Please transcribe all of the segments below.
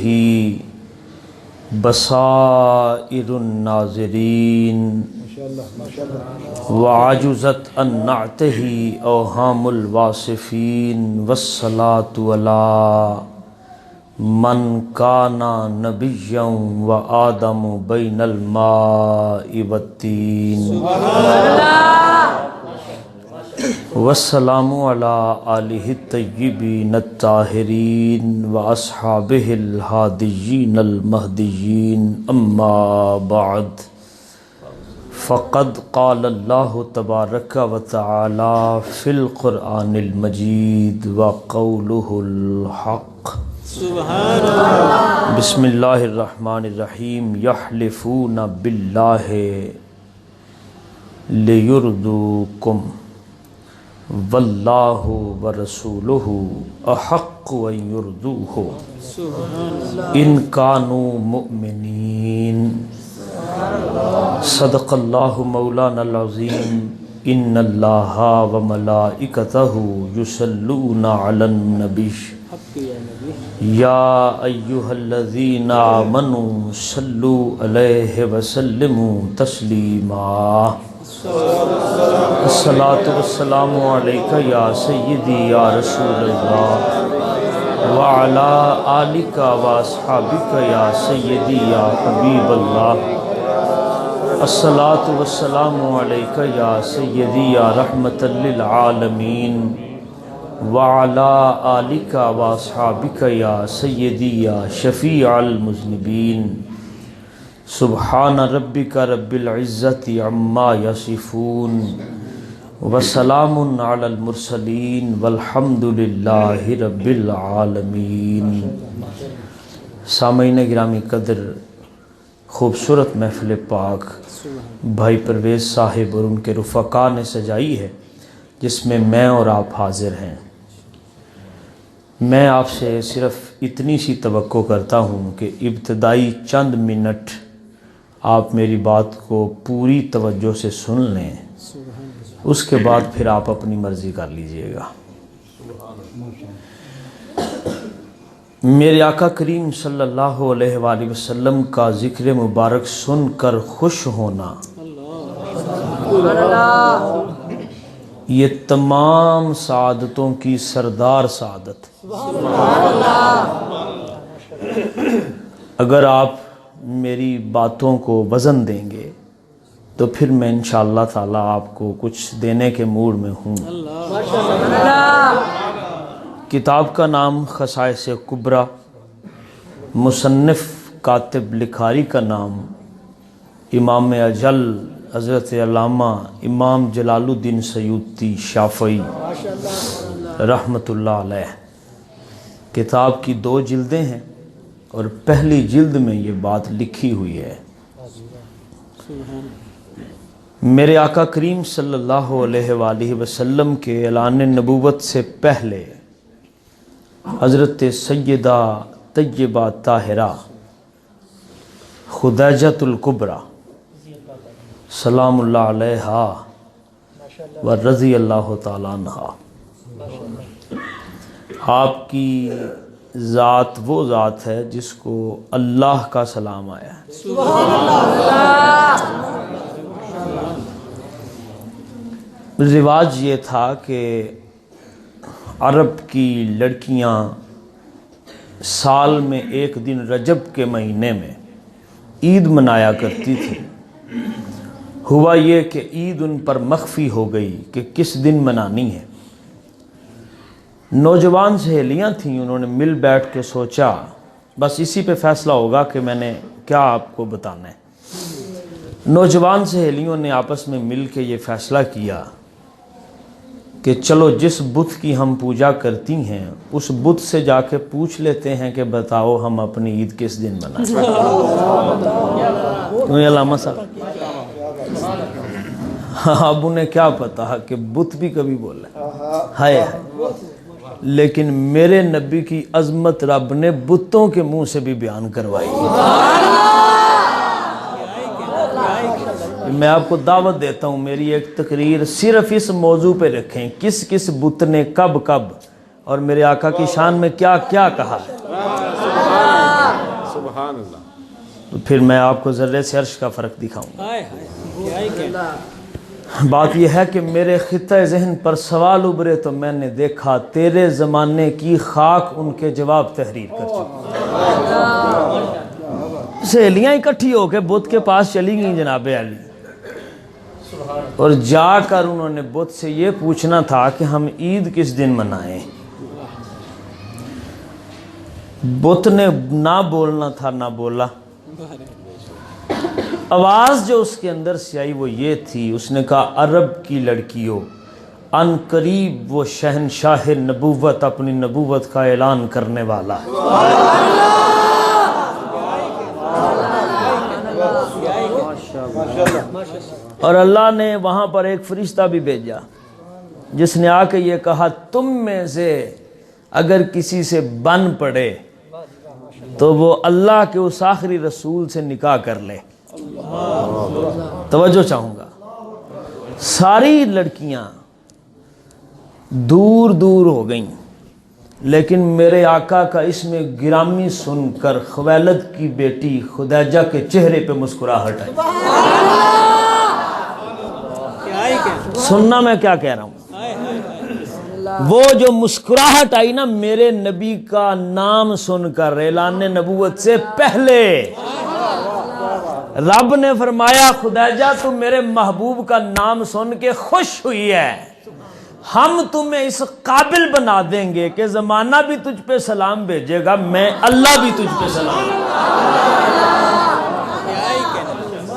ہی بصائر الناظرین وعجزت ان نعتہ اوہام الواصفین والصلاة علی من کانا نبیا وآدم بین الماء والتین والسلام علی آلہ الطیبین الطاہرین واصحابہ الہادیین المہدیین اما بعد فقد قال اللہ تبارک وتعالی فی القرآن المجید وقولہ الحق بسم اللہ الرحمن الرحیم یحلفون باللہ لیردوکم واللہ ورسولہ احق ان یردوہ ان کانوا مؤمنین صدق اللہ مولانا العظیم ان اللہ وملائکتہ یصلون علی النبی یا ایہا الذین آمنوا صلوا علیہ وسلموا تسلیما الصلاۃ والسلام علیکہ یا سیدی یا رسول اللہ وعلی آلک واصحابک یا سیدی یا حبیب اللہ الصلاۃ والسلام علیکہ یا سیدی یا رحمۃ للعالمین وعلی آلک واصحابک یا سیدی یا شفیع المذنبین سبحان ربک رب العزت عما یصفون وسلام علی المرسلین والحمد للہ رب العالمین۔ سامعین گرامی قدر، خوبصورت محفل پاک بھائی پرویز صاحب اور ان کے رفقا نے سجائی ہے، جس میں میں اور آپ حاضر ہیں۔ میں آپ سے صرف اتنی سی توقع کرتا ہوں کہ ابتدائی چند منٹ آپ میری بات کو پوری توجہ سے سن لیں، اس کے بعد پھر آپ اپنی مرضی کر لیجئے گا۔ میرے آقا کریم صلی اللہ علیہ وآلہ وسلم کا ذکر مبارک سن کر خوش ہونا، یہ تمام سعادتوں کی سردار سعادت۔ اگر آپ میری باتوں کو وزن دیں گے تو پھر میں انشاءاللہ تعالیٰ آپ کو کچھ دینے کے موڈ میں ہوں۔ کتاب کا نام خصائص کبریٰ، مصنف کاتب لکھاری کا نام امام اجل حضرت علامہ امام جلال الدین سیوطی شافعی رحمۃ اللہ علیہ۔ کتاب کی 2 جلدیں ہیں اور پہلی جلد میں یہ بات لکھی ہوئی ہے۔ میرے آقا کریم صلی اللہ علیہ وآلہ وسلم کے اعلان نبوت سے پہلے حضرت سیدہ طیبہ طاہرہ خدیجۃ الکبریٰ سلام اللہ علیہا و رضی اللہ تعالیٰ عنہا، آپ کی ذات وہ ذات ہے جس کو اللہ کا سلام آیا ہے۔ رواج یہ تھا کہ عرب کی لڑکیاں سال میں ایک دن رجب کے مہینے میں عید منایا کرتی تھیں۔ ہوا یہ کہ عید ان پر مخفی ہو گئی کہ کس دن منانی ہے۔ نوجوان سہیلیاں تھیں، انہوں نے مل بیٹھ کے سوچا بس اسی پہ فیصلہ ہوگا کہ میں نے کیا آپ کو بتانا ہے۔ نوجوان سہیلیوں نے آپس میں مل کے یہ فیصلہ کیا کہ چلو جس بت کی ہم پوجا کرتی ہیں اس بت سے جا کے پوچھ لیتے ہیں کہ بتاؤ ہم اپنی عید کس دن منائیں۔ علامہ صاحب اب انہیں کیا پتا کہ بت بھی کبھی بولا ہے، لیکن میرے نبی کی عظمت رب نے بتوں کے منہ سے بھی بیان کروائی۔ میں آپ کو دعوت دیتا ہوں، میری ایک تقریر صرف اس موضوع پہ رکھیں، کس کس بت نے کب کب اور میرے آقا کی شان میں کیا کیا کہا ہے۔ سبحان اللہ. تو پھر میں آپ کو ذرے سے عرش کا فرق دکھاؤں گا. بات یہ ہے کہ میرے خطۂ ذہن پر سوال ابھرے تو میں نے دیکھا تیرے زمانے کی خاک ان کے جواب تحریر کر چکی. سہیلیاں اکٹھی ہو کے بت کے پاس چلی گئیں جناب علی، اور جا کر انہوں نے بت سے یہ پوچھنا تھا کہ ہم عید کس دن منائیں. بت نے نہ بولنا تھا نہ بولا. آواز جو اس کے اندر سے آئی وہ یہ تھی، اس نے کہا عرب کی لڑکیوں، ان قریب وہ شہنشاہ نبوت اپنی نبوت کا اعلان کرنے والا ہے. اور اللہ نے وہاں پر ایک فرشتہ بھی بھیجا جس نے آ کے یہ کہا تم میں سے اگر کسی سے بن پڑے تو وہ اللہ کے اس آخری رسول سے نکاح کر لے. توجہ چاہوں گا. ساری لڑکیاں دور دور ہو گئیں، لیکن میرے آقا کا اسم گرامی سن کر خویلد کی بیٹی خدیجہ کے چہرے پہ مسکراہٹ آئی. سننا میں کیا کہہ رہا ہوں. وہ جو مسکراہٹ آئی نا میرے نبی کا نام سن کر اعلان نبوت سے پہلے، رب نے فرمایا خدیجہ تم میرے محبوب کا نام سن کے خوش ہوئی ہے، ہم تمہیں اس قابل بنا دیں گے کہ زمانہ بھی تجھ پہ سلام بھیجے گا، میں اللہ بھی تجھ پہ سلام.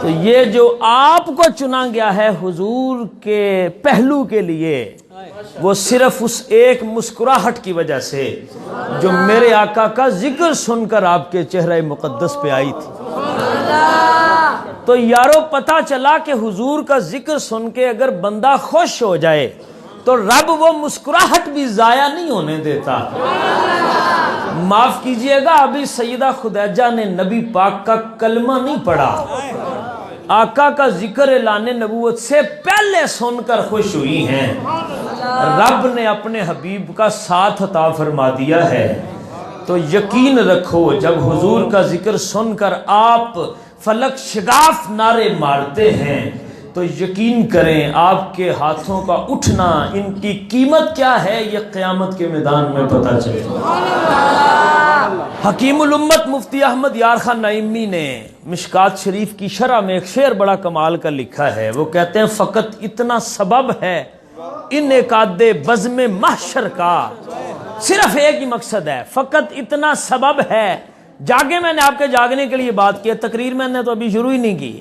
تو یہ جو آپ کو چنا گیا ہے حضور کے پہلو کے لیے، وہ صرف اس ایک مسکراہٹ کی وجہ سے جو میرے آقا کا ذکر سن کر آپ کے چہرہ مقدس پہ آئی تھی. تو یارو پتہ چلا کہ حضور کا ذکر سن کے اگر بندہ خوش ہو جائے تو رب وہ مسکراہٹ بھی ضائع نہیں ہونے دیتا. معاف کیجئے گا، ابھی سیدہ خدیجہ نے نبی پاک کا کلمہ نہیں پڑھا، آقا کا ذکر اعلان نبوت سے پہلے سن کر خوش ہوئی ہیں. رب نے اپنے حبیب کا ساتھ عطا فرما دیا ہے. تو یقین رکھو جب حضور کا ذکر سن کر آپ فلک شگاف نعرے مارتے ہیں تو یقین کریں آپ کے ہاتھوں کا اٹھنا، ان کی قیمت کیا ہے یہ قیامت کے میدان میں پتہ چلے گا. حکیم الامت مفتی احمد یار خان نعیمی نے مشکات شریف کی شرح میں ایک شعر بڑا کمال کا لکھا ہے. وہ کہتے ہیں فقط اتنا سبب ہے انعقاد بزم محشر کا، صرف ایک ہی مقصد ہے، فقط اتنا سبب ہے. جاگے میں نے آپ کے جاگنے کے لیے بات کی ہے، تقریر میں نے تو ابھی شروع ہی نہیں کی.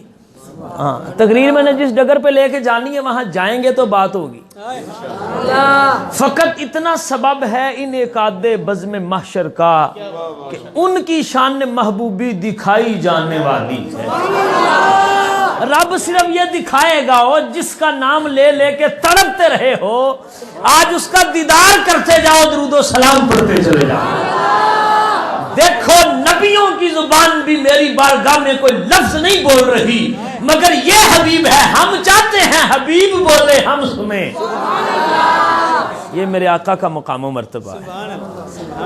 ہاں تقریر میں نے جس ڈگر پہ لے کے جانی ہے وہاں جائیں گے تو بات ہوگی. فقط اتنا سبب ہے انعقاد بزم محشر کا کہ ان کی شان محبوبی دکھائی جانے والی ہے. رب صرف یہ دکھائے گا اور جس کا نام لے لے کے تڑپتے رہے ہو، آج اس کا دیدار کرتے جاؤ، درود و سلام پڑھتے چلے جاؤ. دیکھو نبیوں کی زبان بھی میری بارگاہ میں کوئی لفظ نہیں بول رہی، مگر یہ حبیب ہے، ہم چاہتے ہیں حبیب بولے ہم سنیں. یہ میرے آقا کا مقام و مرتبہ ہے.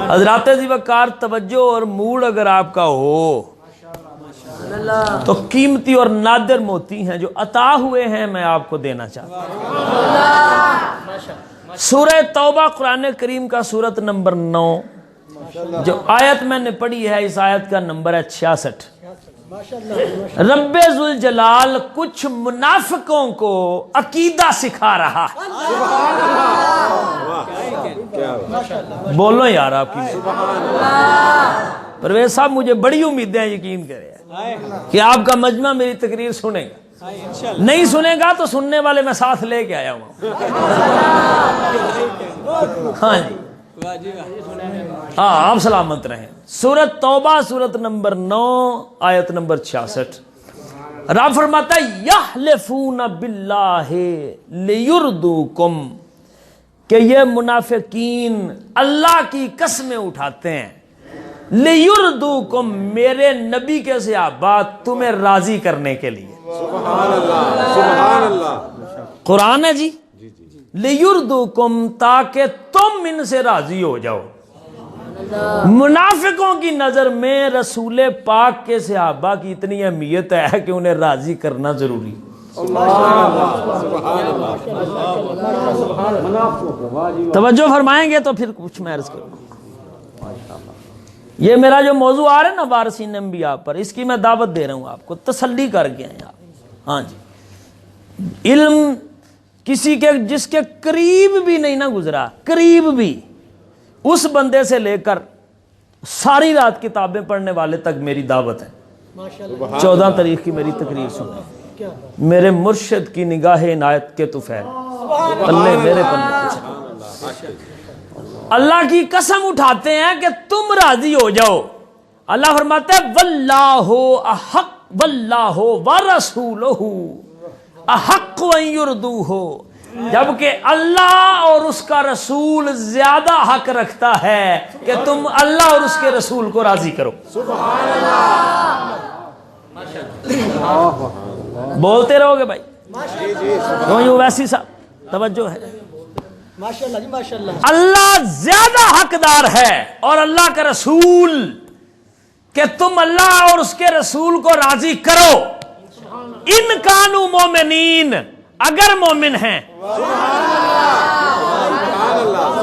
حضرات ذی وقار توجہ اور موڈ اگر آپ کا ہو تو قیمتی اور نادر موتی ہیں جو عطا ہوئے ہیں میں آپ کو دینا چاہتا ہوں. سورہ توبہ قرآن کریم کا سورت نمبر 9 جو آیت میں نے پڑھی ہے، اس آیت کا نمبر ہے 66. رب ذوالجلال کچھ منافقوں کو عقیدہ سکھا رہا ہے. بولو یار آپ کی. پرویز صاحب مجھے بڑی امیدیں ہیں، یقین کریں کہ آپ کا مجمع میری تقریر سنے گا. نہیں سنے گا تو سننے والے میں ساتھ لے کے آیا ہوں. ہاں جی ہاں آپ سلامت رہیں. سورت توبہ سورت نمبر 9 آیت نمبر 66. رب فرماتا ہے یحلفون باللہ لیردوکم، کہ یہ منافقین اللہ کی قسمیں اٹھاتے ہیں، لیردوکم میرے نبی کے صحابات تمہیں راضی کرنے کے لیے. سبحان اللہ سبحان اللہ. قرآن ہے جی. لیردوکم تاکہ تم ان سے راضی ہو جاؤ. منافقوں کی نظر میں رسول پاک کے صحابہ کی اتنی اہمیت ہے کہ انہیں راضی کرنا ضروری. توجہ فرمائیں گے تو پھر کچھ میں عرض کروں. یہ میرا جو موضوع آ رہا ہے نا وارثین انبیاء پر، اس کی میں دعوت دے رہا ہوں آپ کو، تسلی کر کے ہیں آپ. ہاں جی، علم کسی کے جس کے قریب بھی نہیں نہ گزرا، قریب بھی، اس بندے سے لے کر ساری رات کتابیں پڑھنے والے تک میری دعوت ہے. 14 تاریخ کی میری تقریر سنیں. میرے مرشد کی نگاہ عنایت کے طفیل اللہ میرے پلے. اللہ کی قسم اٹھاتے ہیں کہ تم راضی ہو جاؤ. اللہ فرماتا ہے واللہ احق واللہ ورسولہ احق ان یردوہ، جبکہ اللہ اور اس کا رسول زیادہ حق رکھتا ہے کہ تم اللہ اور اس کے رسول کو راضی کرو. بولتے رہو گے بھائی، کیوں ویسی صاحب توجہ ہے. اللہ زیادہ حقدار ہے اور اللہ کا رسول کہ تم اللہ اور اس کے رسول کو راضی کرو. ان کانوا مومنین، اگر مومن ہیں.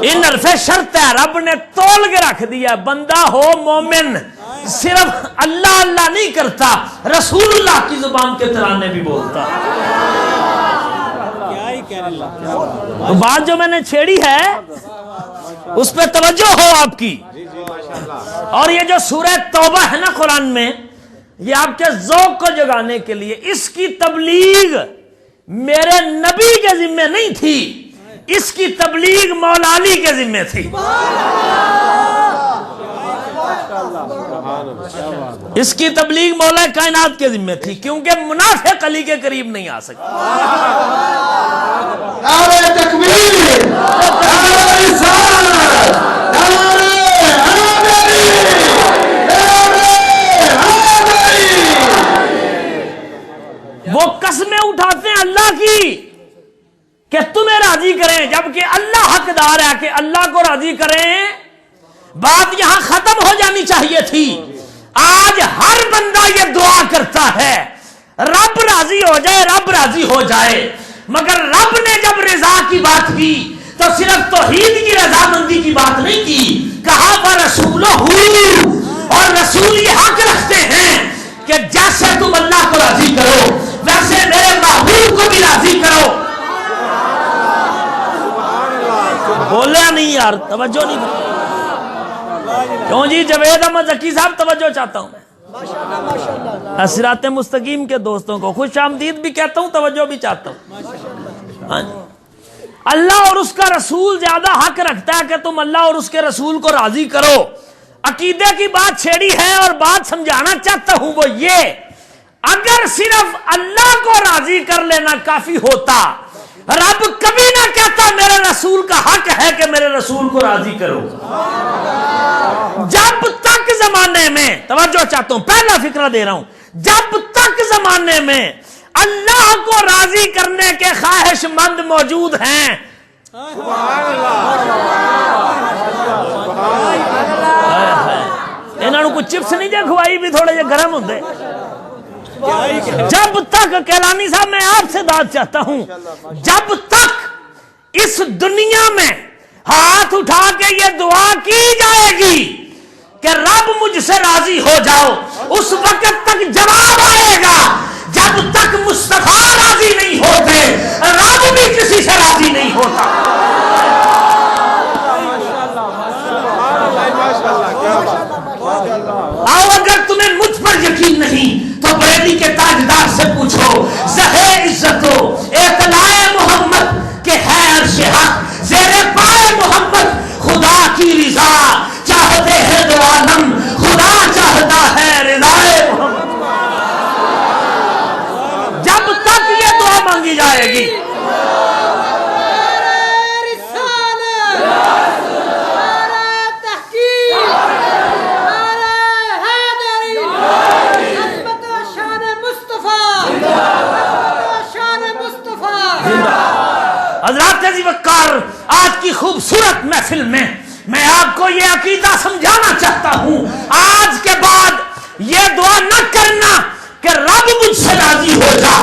ان حرف شرط ہے، رب نے تول کے رکھ دیا، بندہ ہو مومن، صرف اللہ اللہ نہیں کرتا، رسول اللہ کی زبان کے ترانے بھی بولتا. تو بات جو میں نے چھیڑی ہے اس پہ توجہ ہو آپ کی. اور یہ جو سورہ توبہ ہے نا قرآن میں، یہ آپ کے ذوق کو جگانے کے لیے، اس کی تبلیغ میرے نبی کے ذمہ نہیں تھی، اس کی تبلیغ مولا علی کے ذمہ تھی. اس کی تبلیغ مولا کائنات کے ذمہ تھی، کیونکہ منافق علی کے قریب نہیں آ سکتے. نعرہ تکبیر، نعرہ رسالت، نعرہ حیدری، نعرہ حیدری. وہ قسمیں اٹھاتے ہیں اللہ کی کہ تمہیں راضی کریں، جبکہ اللہ حقدار ہے کہ اللہ کو راضی کریں. بات یہاں ختم ہو جانی چاہیے تھی. آج ہر بندہ یہ دعا کرتا ہے رب راضی ہو جائے، رب راضی ہو جائے، مگر رب نے جب رضا کی بات کی تو صرف توحید کی رضامندی کی بات نہیں کی، کہا وَرَسُولُهُ، اور رسول یہ حق رکھتے ہیں کہ جیسے تم اللہ کو راضی کرو ویسے میرے محبوب کو بھی راضی کرو. بولیا نہیں یار، توجہ نہیں کرو. کیوں جی جاوید احمد ذکی صاحب، توجہ چاہتا ہوں میں. صراط مستقیم کے دوستوں کو خوش آمدید بھی کہتا ہوں، توجہ بھی چاہتا ہوں. اللہ اور اس کا رسول زیادہ حق رکھتا ہے کہ تم اللہ اور اس کے رسول کو راضی کرو. عقیدے کی بات چھیڑی ہے اور بات سمجھانا چاہتا ہوں وہ یہ، اگر صرف اللہ کو راضی کر لینا کافی ہوتا، رب کبھی نہ کہتا میرے رسول کا حق ہے کہ میرے رسول کو راضی کرو. جب تک زمانے میں، توجہ چاہتا ہوں، پہلا فکرہ دے رہا ہوں، جب تک زمانے میں اللہ کو راضی کرنے کے خواہش مند موجود ہیں، انہوں کو چپس نہیں جے کھوائی بھی تھوڑے جے گرم ہوندے. جب تک کیلانی صاحب میں آپ سے داد چاہتا ہوں، جب تک اس دنیا میں ہاتھ اٹھا کے یہ دعا کی جائے گی کہ رب مجھ سے راضی ہو جاؤ، اس وقت تک جواب آئے گا. جب تک مصطفیٰ راضی نہیں ہوتے رب بھی کسی سے راضی نہیں ہوتا. آؤ اگر تمہیں مجھ پر یقین نہیں تو بریلی کے تاجدار سے پوچھو. زہے عزت و اطلاع محمد کہ ہے عرش حق، زیر پائے محمد خدا کی رضا، چاہتے ہیں دو عالم خدا چاہتا ہے رضائے محمد. جب تک یہ دعا مانگی جائے گی، حضرات عزیز وقار، آج کی خوبصورت محفل میں میں آپ کو یہ عقیدہ سمجھانا چاہتا ہوں، آج کے بعد یہ دعا نہ کرنا کہ رب مجھ سے راضی ہو جا،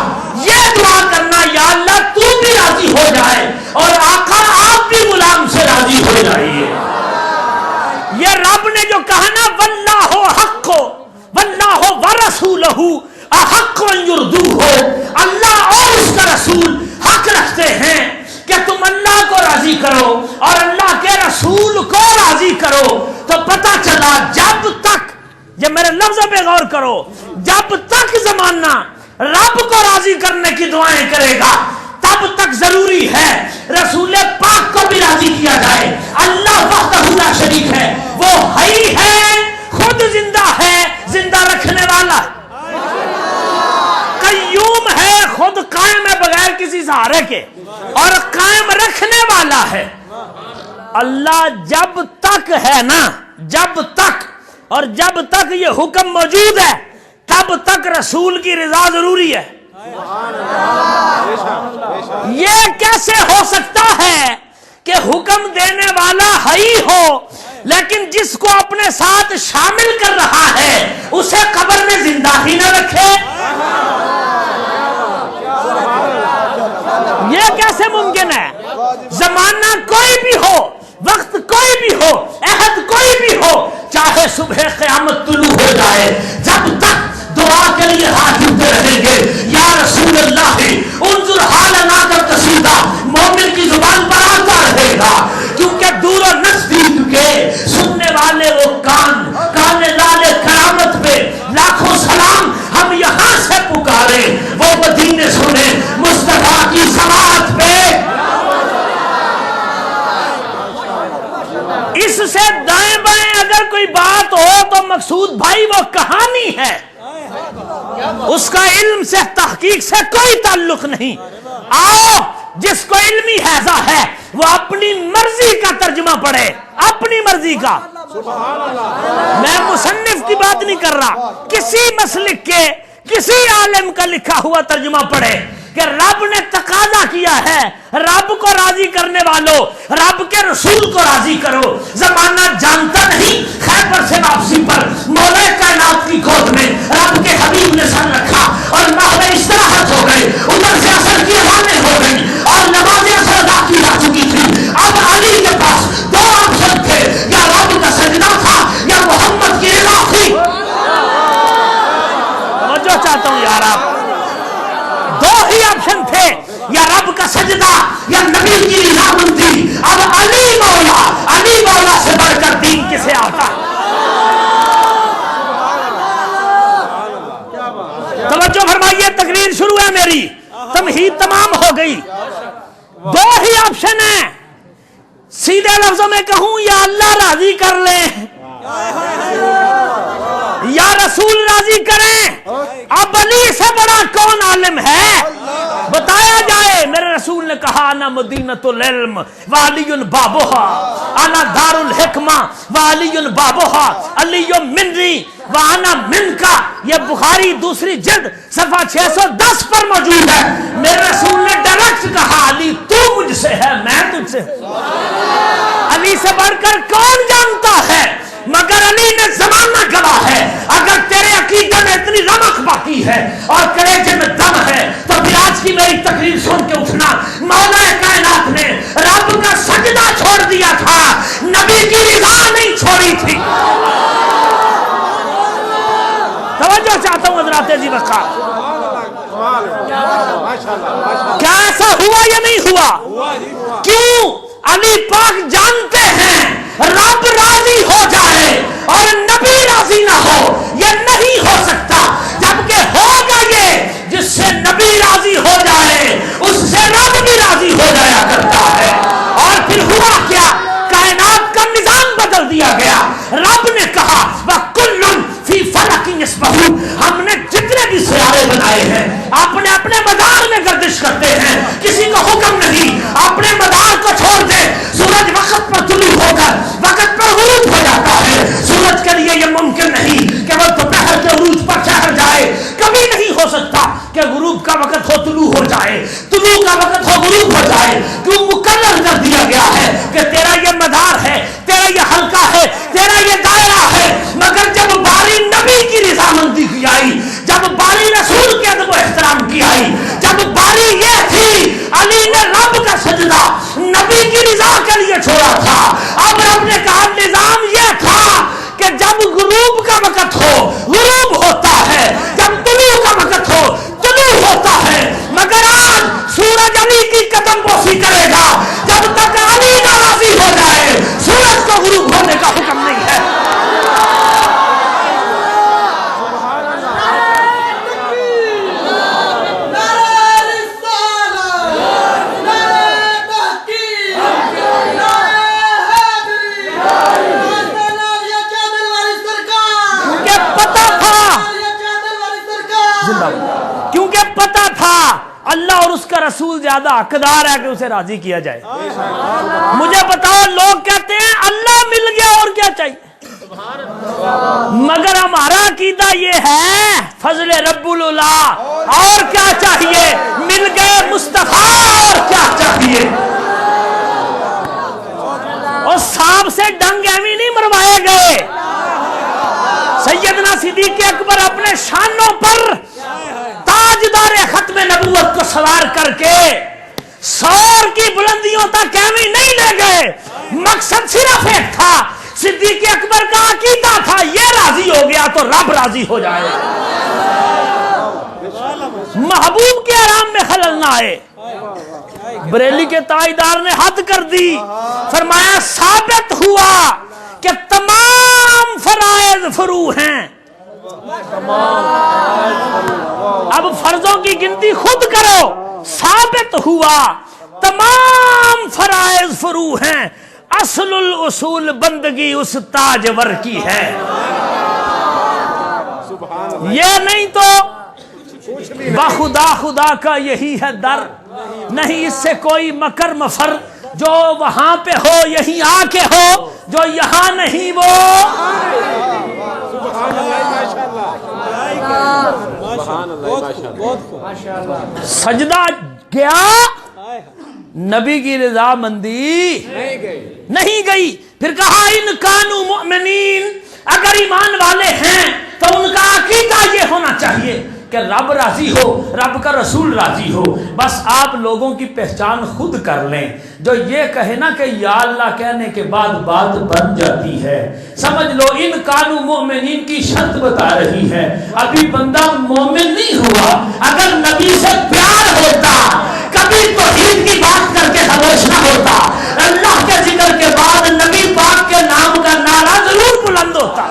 یہ دعا کرنا یا اللہ تو بھی راضی ہو جائے اور آقا آپ بھی غلام سے راضی ہو جائیے۔ یہ رب نے جو کہا نا واللہ حق واللہ ورسولہ احق ان یردوہ، اللہ اور اس کا رسول حق رکھتے ہیں کہ تم اللہ کو راضی کرو اور اللہ کے رسول کو راضی کرو۔ تو پتہ چلا جب تک، یہ میرے لفظوں پہ غور کرو، جب تک زمانہ رب کو راضی کرنے کی دعائیں کرے گا تب تک ضروری ہے رسول پاک کو بھی راضی کیا جائے۔ اللہ وحدہ لا شریک ہے، وہ حی ہے، خود زندہ ہے، زندہ رکھنے والا، قیوم ہے، خود قائم ہے بغیر کسی سہارے کے، اور قائم رکھنے والا ہے۔ اللہ جب تک ہے نا، جب تک، اور جب تک یہ حکم موجود ہے تب تک رسول کی رضا ضروری ہے۔ یہ کیسے ہو سکتا ہے کہ حکم دینے والا حی ہو لیکن جس کو اپنے ساتھ شامل کر رہا ہے اسے قبر میں زندہ ہی نہ رکھے؟ یہ کیسے ممکن ہے؟ زمانہ کوئی بھی ہو، وقت کوئی بھی ہو، عہد کوئی بھی ہو، چاہے صبح قیامت طلوع ہو جائے، جب تک دعا کے لیے ہاتھ اٹھتے رہیں گے یا رسول اللہ انظر حالنا کا قصیدہ مومن کی زبان پر آتا رہے گا، کیونکہ دور و نزدیک کے سننے والے وہ کان لالے کرامت پہ لاکھوں سلام ہم یہاں سے پکارے، وہ مدینے سنے مصطفیٰ کی سماعت پہ۔ اس سے دائیں بائیں اگر کوئی بات ہو تو مقصود بھائی وہ کہانی ہے، اس کا علم سے تحقیق سے کوئی تعلق نہیں۔ آؤ جس کو علمی حیضہ ہے وہ اپنی مرضی کا ترجمہ پڑھے، اپنی مرضی کا، میں مصنف کی بات نہیں کر رہا، کسی مسلک کے کسی عالم کا لکھا ہوا ترجمہ پڑھے کہ رب نے تقاضا کیا ہے رب کو راضی کرنے والوں رب کے رسول کو راضی کرو۔ زمانہ جانتا نہیں، خیبر سے واپسی پر مولا کائنات کی گود میں رب کے حبیب نے سر رکھا اور ماحول استراحت ہو گئے، ادھر سے اثر کی اذانیں ہو گئی اور نماز اثر ادا کی جا چکی تھی۔ اب علی کے پاس دو آپشن تھے، یا رب کا سجدہ تھا یا محمد کی رضا تھی۔ جو چاہتا ہوں یار، آپ دو ہی آپشن تھے، یا رب کا سجدہ یا نبی کی رضامندی۔ اب علی مولا سے بڑھ کر دین کسے آتا؟ توجہ فرمائیے، تقریر شروع ہے میری، تمہید تمام ہو گئی۔ دو ہی آپشن ہیں، سیدھے لفظوں میں کہوں یا اللہ راضی کر لیں یا رسول راضی کریں۔ اب علی سے بڑا کون عالم ہے بتایا جائے۔ میرے رسول نے کہا انا مدینۃ العلم وعلی بابھا، انا دار الحکمہ وعلی بابھا، علی منی وانا منکا۔ یہ بخاری دوسری جلد صفحہ 610 پر موجود ہے۔ میرے رسول نے ڈائریکٹ کہا علی تو مجھ سے ہے، میں تجھ سے ہوں۔ علی سے بڑھ کر کون جانتا ہے؟ مگر علی نے زمانہ گواہ ہے۔ اگر تیرے عقیدے میں اتنی رمق باقی ہے اور کلیجے میں دم ہے تو پھر آج کی میری تقریر سن کے اٹھنا۔ مولا کائنات نے رب کا سجدہ چھوڑ دیا تھا، نبی کی رضا نہیں چھوڑی تھی۔ توجہ چاہتا ہوں حضرات عزیز وقار، کیا ایسا ہوا یا نہیں ہوا؟ کیوں؟ علی پاک جانتے ہیں رب راضی ہو جائے اور نبی راضی نہ ہو یہ نہیں ہو سکتا، جبکہ ہوگا یہ جس سے نبی راضی ہو جائے اس سے رب بھی راضی ہو جایا کرتا ہے۔ اور پھر ہوا کیا؟ کائنات کا نظام بدل دیا گیا۔ رب نے کہا وَكُلٌّ فِي فَلَكٍ يَسْبَحُونَ، ہم نے جتنے بھی سیارے بنائے ہیں اپنے اپنے مدار میں گردش کرتے ہیں، کسی کو حکم نہیں اپنے مدار کو چھوڑ دے۔ سورج وقت پر طلوع ہو کر وقت پر غروب ہو جاتا ہے، سورج کے لیے یہ ممکن نہیں کہ وہ دوپہر کے عروج پر ٹھہر جائے، کبھی نہیں ہو سکتا کہ غروب کا وقت ہو طلوع ہو جائے، طلوع کا وقت ہو غروب ہو جائے۔ کیوں؟ مقرر کر دیا گیا ہے کہ تیرا یہ مدار ہے، تیرا ہوتا ہے، تیرا یہ دائرہ ہے. مگر جب باری نبی کی رضامندی کی آئی، جب باری رسول کے ادب و احترام کی آئی، جب باری یہ تھی علی نے رب کا سجدہ نبی کی رضا کے لیے چھوڑا تھا، اب رب نے کہا نظام یہ تھا کہ جب غروب کا وقت ہو غروب ہوتا ہے، جب طلوع کا وقت ہو طلوع ہوتا ہے. مگر آج سورج علی کی قدم بوسی کرے گا، جب تک علی نہ راضی ہو جائے سورج کو غروب ہونے کا حکم نہیں ہے. کیونکہ پتا تھا اللہ اور اس کا رسول زیادہ حقدار ہے کہ اسے راضی کیا جائے. مجھے بتاؤ، لوگ کہتے ہیں اللہ مل گیا اور کیا چاہیے، مگر ہمارا عقیدہ یہ ہے فضل رب العلا اور کیا چاہیے، مل گئے مصطفیٰ اور کیا چاہیے. اور سانپ سے ڈنگ ایویں نہیں مروائے گئے. سیدنا صدیق اکبر اپنے شانوں پر تاجدار ختم نبوت کو سوار کر کے سور کی بلندیوں تک ایویں نہیں لے گئے. مقصد صرف ایک تھا، صدیق اکبر کا عقیدہ تھا یہ راضی ہو گیا تو رب راضی ہو جائے، محبوب کے آرام میں خلل نہ آئے. بریلی کے تاجدار نے حد کر دی، فرمایا ثابت ہوا کہ تمام فرائض فرو ہیں. اب فرضوں کی گنتی خود کرو. ثابت ہوا تمام فرائض فرو ہیں، اصل الاصول بندگی اس تاجور کی ہے. یہ نہیں تو بخدا خدا کا یہی ہے در، نہیں اس سے کوئی مکر مفر، جو وہاں پہ ہو یہیں آ کے ہو، جو یہاں نہیں وہ سجدہ گیا، نبی کی رضا مندی نہیں گئی. پھر کہا ان کانوا مؤمنین، اگر ایمان والے ہیں تو ان کا عقیدہ یہ ہونا چاہیے کہ رب راضی ہو، رب کا رسول راضی ہو. بس آپ لوگوں کی پہچان خود کر لیں. جو یہ کہے نا کہ یا اللہ کہنے کے بعد بات بن جاتی ہے، سمجھ لو ان کانوا مؤمنین کی شرط بتا رہی ہے. ابھی بندہ مومن نہیں ہوا. اگر نبی سے پیار ہوتا کبھی توحید کی بات کر کے خاموش نہ ہوتا، اللہ کے ذکر کے بعد نبی پاک کے نام کا نعرہ ضرور بلند ہوتا.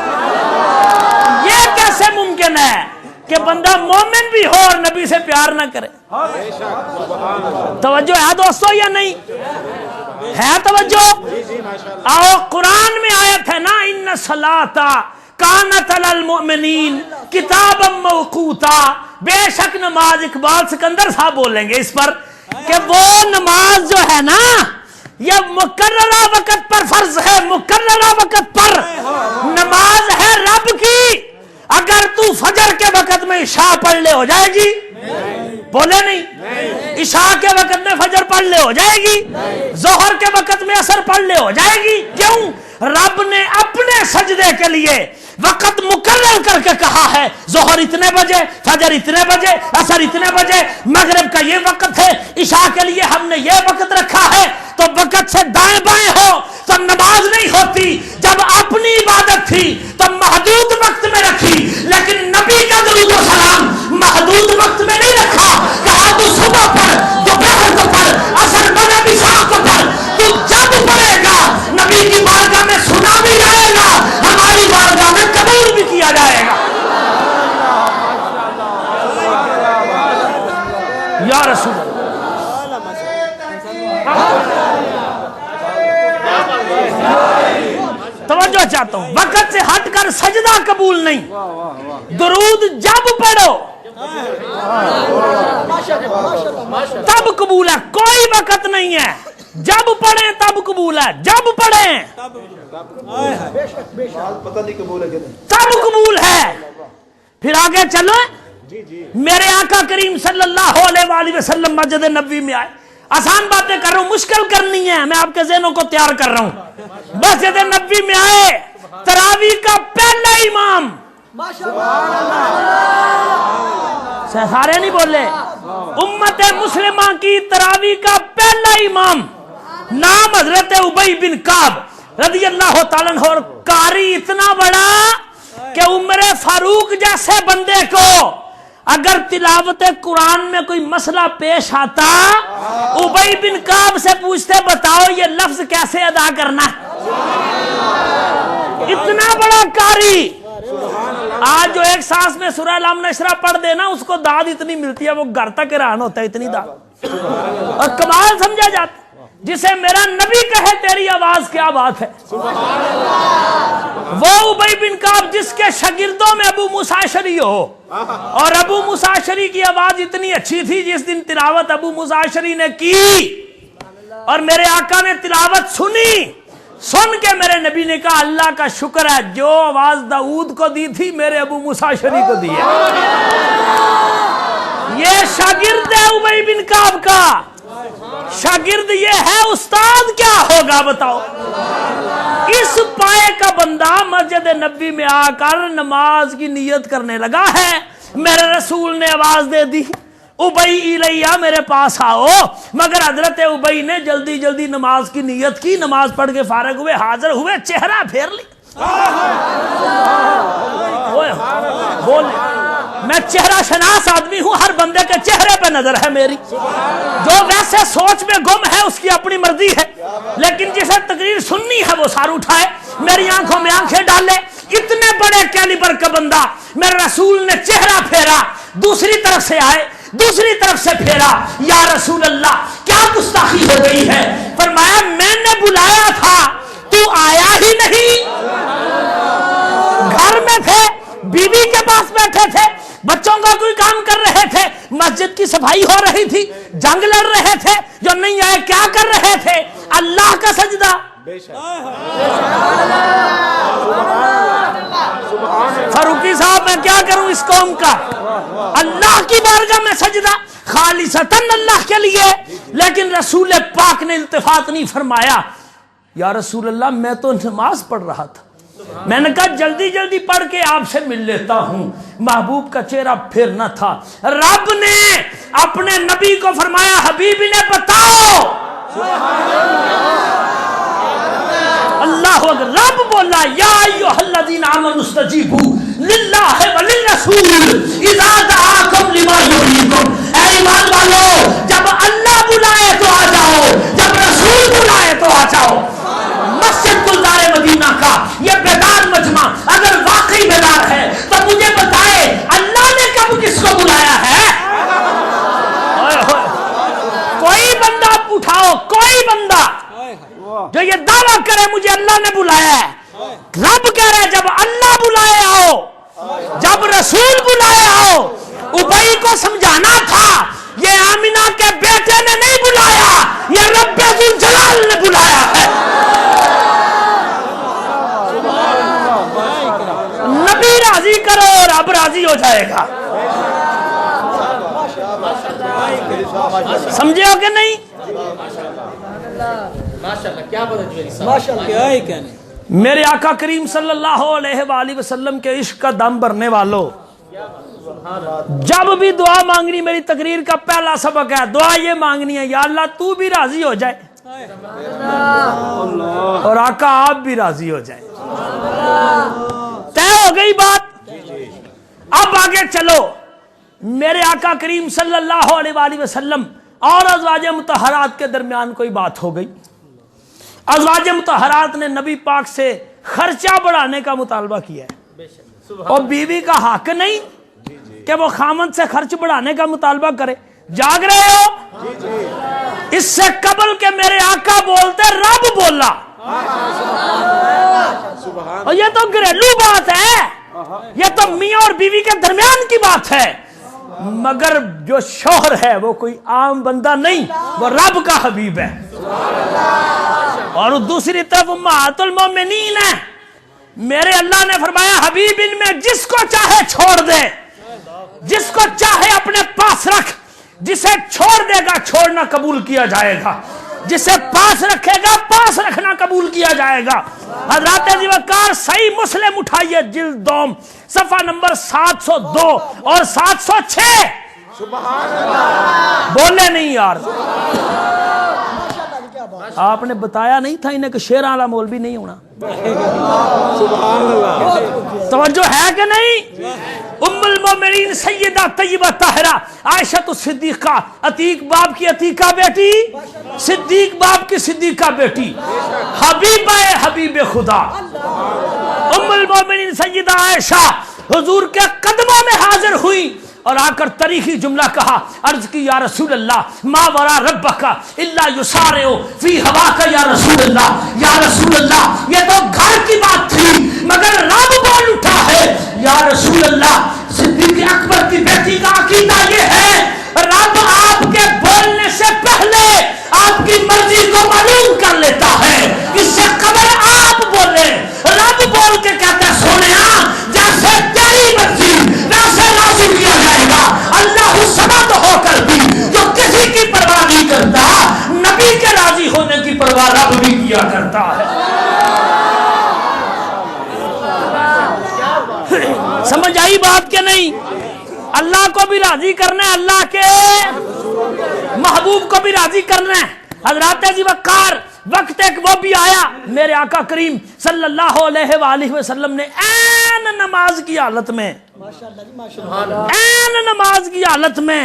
یہ کیسے ممکن ہے کہ بندہ مومن بھی ہو اور نبی سے پیار نہ کرے؟ توجہ ہے دوستو یا نہیں ہے؟ توجہ. آؤ قرآن میں آیت ہے نا، ان الصلاۃ کانت علی المؤمنین کتابا موقوتا. بے شک نماز، اقبال سکندر صاحب بولیں گے اس پر کہ وہ نماز جو ہے نا یہ مقررہ وقت پر فرض ہے. مقررہ وقت پر نماز ہے رب کی. اگر تو فجر کے وقت میں عشاء پڑھ لے ہو جائے گی؟ بولے نہیں. عشاء کے وقت میں فجر پڑھ لے ہو جائے گی؟ ظہر کے وقت میں عصر پڑھ لے ہو جائے گی؟ کیوں؟ رب نے اپنے سجدے کے لیے وقت مقرر کر کے کہا ہے ظہر اتنے بجے، فجر اتنے بجے، عصر اتنے بجے، مغرب کا یہ وقت ہے، عشاء کے لیے ہم نے یہ وقت رکھا ہے. تو وقت سے دائیں بائیں ہو تو نماز نہیں ہوتی. جب اپنی عبادت تھی تو محدود وقت میں رکھی، لیکن نبی کا درود و سلام محدود وقت میں نہیں رکھا. کہا تو صبح پڑھ، دوپہر کو پڑھ، عصر مغرب عشاء کو پڑھ. تو جب پڑھے گا نبی کی بارگاہ میں سنا بھی جائے گا، ہماری بارگاہ میں قبول بھی کیا جائے گا. یا رسول اللہ. توجہ چاہتا ہوں، وقت سے ہٹ کر سجدہ قبول نہیں. درود جب پڑھو تب قبول ہے، کوئی وقت نہیں ہے. جب پڑھیں تب قبول ہے، جب پڑھیں تب قبول ہے. پھر آگے چلو. میرے آقا کریم صلی اللہ علیہ وآلہ وسلم مسجد نبوی میں آئے. آسان باتیں کر رہا ہوں، مشکل کرنی ہے، میں آپ کے ذہنوں کو تیار کر رہا ہوں. مسجد نبوی میں آئے، تراویح کا پہلا امام، سارے نہیں بولے، امت مسلمہ کی تراویح کا پہلا امام نام حضرت ابی بن کعب رضی اللہ تعالیٰ عنہ، اور قاری اتنا بڑا کہ عمر فاروق جیسے بندے کو اگر تلاوت قرآن میں کوئی مسئلہ پیش آتا، ابی بن کعب سے پوچھتے بتاؤ یہ لفظ کیسے ادا کرنا ہے. اتنا بڑا قاری. آج جو ایک سانس میں سورہ الم نشرہ پڑھ دینا اس کو داد اتنی ملتی ہے، وہ گھر تک حیران ہوتا ہے اتنی داد، اور کمال سمجھا جاتا. جسے میرا نبی کہے تیری آواز کیا بات ہے. وہ ابی بن کعب جس کے شاگردوں میں ابو موسیٰ اشعری ہو، اور ابو موسیٰ اشعری کی آواز اتنی اچھی تھی، جس دن تلاوت ابو موسیٰ اشعری نے کی اور میرے آقا نے تلاوت سنی، سن کے میرے نبی نے کہا اللہ کا شکر ہے جو آواز داؤد کو دی تھی میرے ابو موسیٰ اشعری کو دی ہے. یہ شاگرد ہے ابی بن کعب کا، شاگرد یہ ہے، استاد کیا ہوگا بتاؤ. اس پائے کا بندہ مسجد نبوی میں آ کر نماز کی نیت کرنے لگا ہے. میرے رسول نے آواز دے دی ابی الیہ میرے پاس آؤ، مگر حضرت ابی نے جلدی جلدی نماز کی نیت کی، نماز پڑھ کے فارغ ہوئے، حاضر ہوئے، چہرہ پھیر لی. بول میں چہرہ شناس آدمی ہوں، ہر بندے کے چہرے پہ نظر ہے میری. جو ویسے سوچ میں گم ہے اس کی اپنی مرضی ہے، لیکن جسے تقریر سننی ہے وہ سار اٹھائے، میری آنکھوں میں آنکھیں ڈالے. اتنے بڑے کیلیبر کا بندہ میرے رسول نے چہرہ پھیرا، دوسری طرف سے آئے، دوسری طرف سے پھیرا، یا رسول اللہ کیا گستاخی ہو گئی ہے. فرمایا میں نے بلایا تھا تو آیا ہی نہیں. گھر میں تھے، بیوی کے پاس بیٹھے تھے، بچوں کا کوئی کام کر رہے تھے، مسجد کی صفائی ہو رہی تھی، جنگ لڑ رہے تھے، جو نہیں آئے کیا کر رہے تھے؟ اللہ کا سجدہ. فاروقی صاحب میں کیا کروں اس قوم کا؟ اللہ کی بارگاہ میں سجدہ خالصتاً اللہ کے لیے. لیکن رسول پاک نے التفات نہیں فرمایا. یا رسول اللہ میں تو نماز پڑھ رہا تھا. میں نے کہا جلدی جلدی پڑھ کے آپ سے مل لیتا ہوں. محبوب کا چہرہ پھرنا تھا. رب نے اپنے نبی کو فرمایا حبیب نے بتاؤ. اللہ اکبر. رب بولا یا ایھا الذین آمنوا استجیبوا للہ وللرسول اذا دعاکم لما یحییکم. اے ایمان والو جب اللہ بلائے تو آ جاؤ، جب رسول بلائے تو آ جاؤ. مسجد گلزار مدینہ کا یہ بیدار مجمع اگر واقعی بیدار ہے تو مجھے بتائے اللہ نے کب کس کو بلایا ہے؟ کوئی بندہ اٹھاؤ، کوئی بندہ جو یہ دعویٰ کرے مجھے اللہ نے بلایا ہے. رب کہہ رہے جب اللہ بلائے آؤ، جب رسول بلائے آؤ. ابی کو سمجھانا تھا یہ آمینہ کے بیٹے نے نہیں بلایا، یہ رب ذوالجلال نے بلایا ہے. نبی راضی کرو رب راضی ہو جائے گا. سمجھے ہو کہ نہیں؟ میرے آقا کریم صلی اللہ علیہ وآلہ وسلم کے عشق کا دم بھرنے والوں، جب بھی دعا مانگنی، میری تقریر کا پہلا سبق ہے دعا یہ مانگنی ہے یا اللہ تو بھی راضی ہو جائے اور آقا آپ بھی راضی ہو جائے. طے ہو گئی بات. اب آگے چلو. میرے آقا کریم صلی اللہ علیہ وآلہ وسلم اور ازواج مطہرات کے درمیان کوئی بات ہو گئی. ازواج مطہرات نے نبی پاک سے خرچہ بڑھانے کا مطالبہ کیا ہے، اور بیوی کا حق نہیں کہ وہ خامند سے خرچ بڑھانے کا مطالبہ کرے. جاگ رہے ہو؟ اس سے قبل کہ میرے آقا بولتے رب بولا. اور یہ تو گھریلو بات ہے، یہ تو میاں اور بیوی کے درمیان کی بات ہے. مگر جو شوہر ہے وہ کوئی عام بندہ نہیں، وہ رب کا حبیب ہے. اور دوسری طرف امہات المومنین ہے. میرے اللہ نے فرمایا حبیب ان میں جس کو چاہے چھوڑ دے، جس کو چاہے اپنے پاس رکھ. جسے چھوڑ دے گا چھوڑنا قبول کیا جائے گا، جسے پاس رکھے گا پاس رکھنا قبول کیا جائے گا۔ حضرات عزیز وقار صحیح مسلم اٹھائیے جلد دوم صفحہ نمبر 702 اور 706۔ بولے نہیں یار، آپ نے بتایا نہیں تھا انہیں کہ شیراں والا مولوی نہیں ہونا؟ توجہ ہے کہ نہیں؟ ام المومنین سیدہ طیبہ طاہرہ عائشہ صدیقہ، عتیق باپ کی عتیقہ بیٹی، صدیق باپ کی صدیقہ بیٹی، حبیبہ حبیب خدا ام المومنین سیدہ عائشہ حضور کے قدموں میں حاضر ہوئی اور آ کر تاریخی جملہ کہا، عرض کی یا رسول اللہ ما ورا ربک الا یسارع فی ہواک یا رسول اللہ، یا رسول اللہ یہ تو گھر کی بات تھی مگر رب بول اٹھا ہے۔ یا رسول اللہ صدیق اکبر کی بیٹی کا عقیدہ یہ ہے رب آپ کے بولنے سے پہلے آپ کی مرضی کو معلوم کر لیتا ہے، اس سے قبل آپ بولے رب بول کے کہتا ہے سونیا جیسے تیری مرضی ویسے راضی کیا جائے گا۔ اللہ الصمد ہو کر بھی جو کسی کی پرواہ نہیں کرتا، نبی کے راضی ہونے کی پرواہ رب بھی کیا کرتا ہے۔ سمجھ آئی بات کہ نہیں؟ اللہ کو بھی راضی کرنا ہے، اللہ کے محبوب کو بھی راضی کرنا ہے۔ حضرات عزیز وقار وقت ایک وہ بھی آیا میرے آقا کریم صلی اللہ علیہ وآلہ وسلم نے عین نماز کی حالت میں، عین نماز کی حالت میں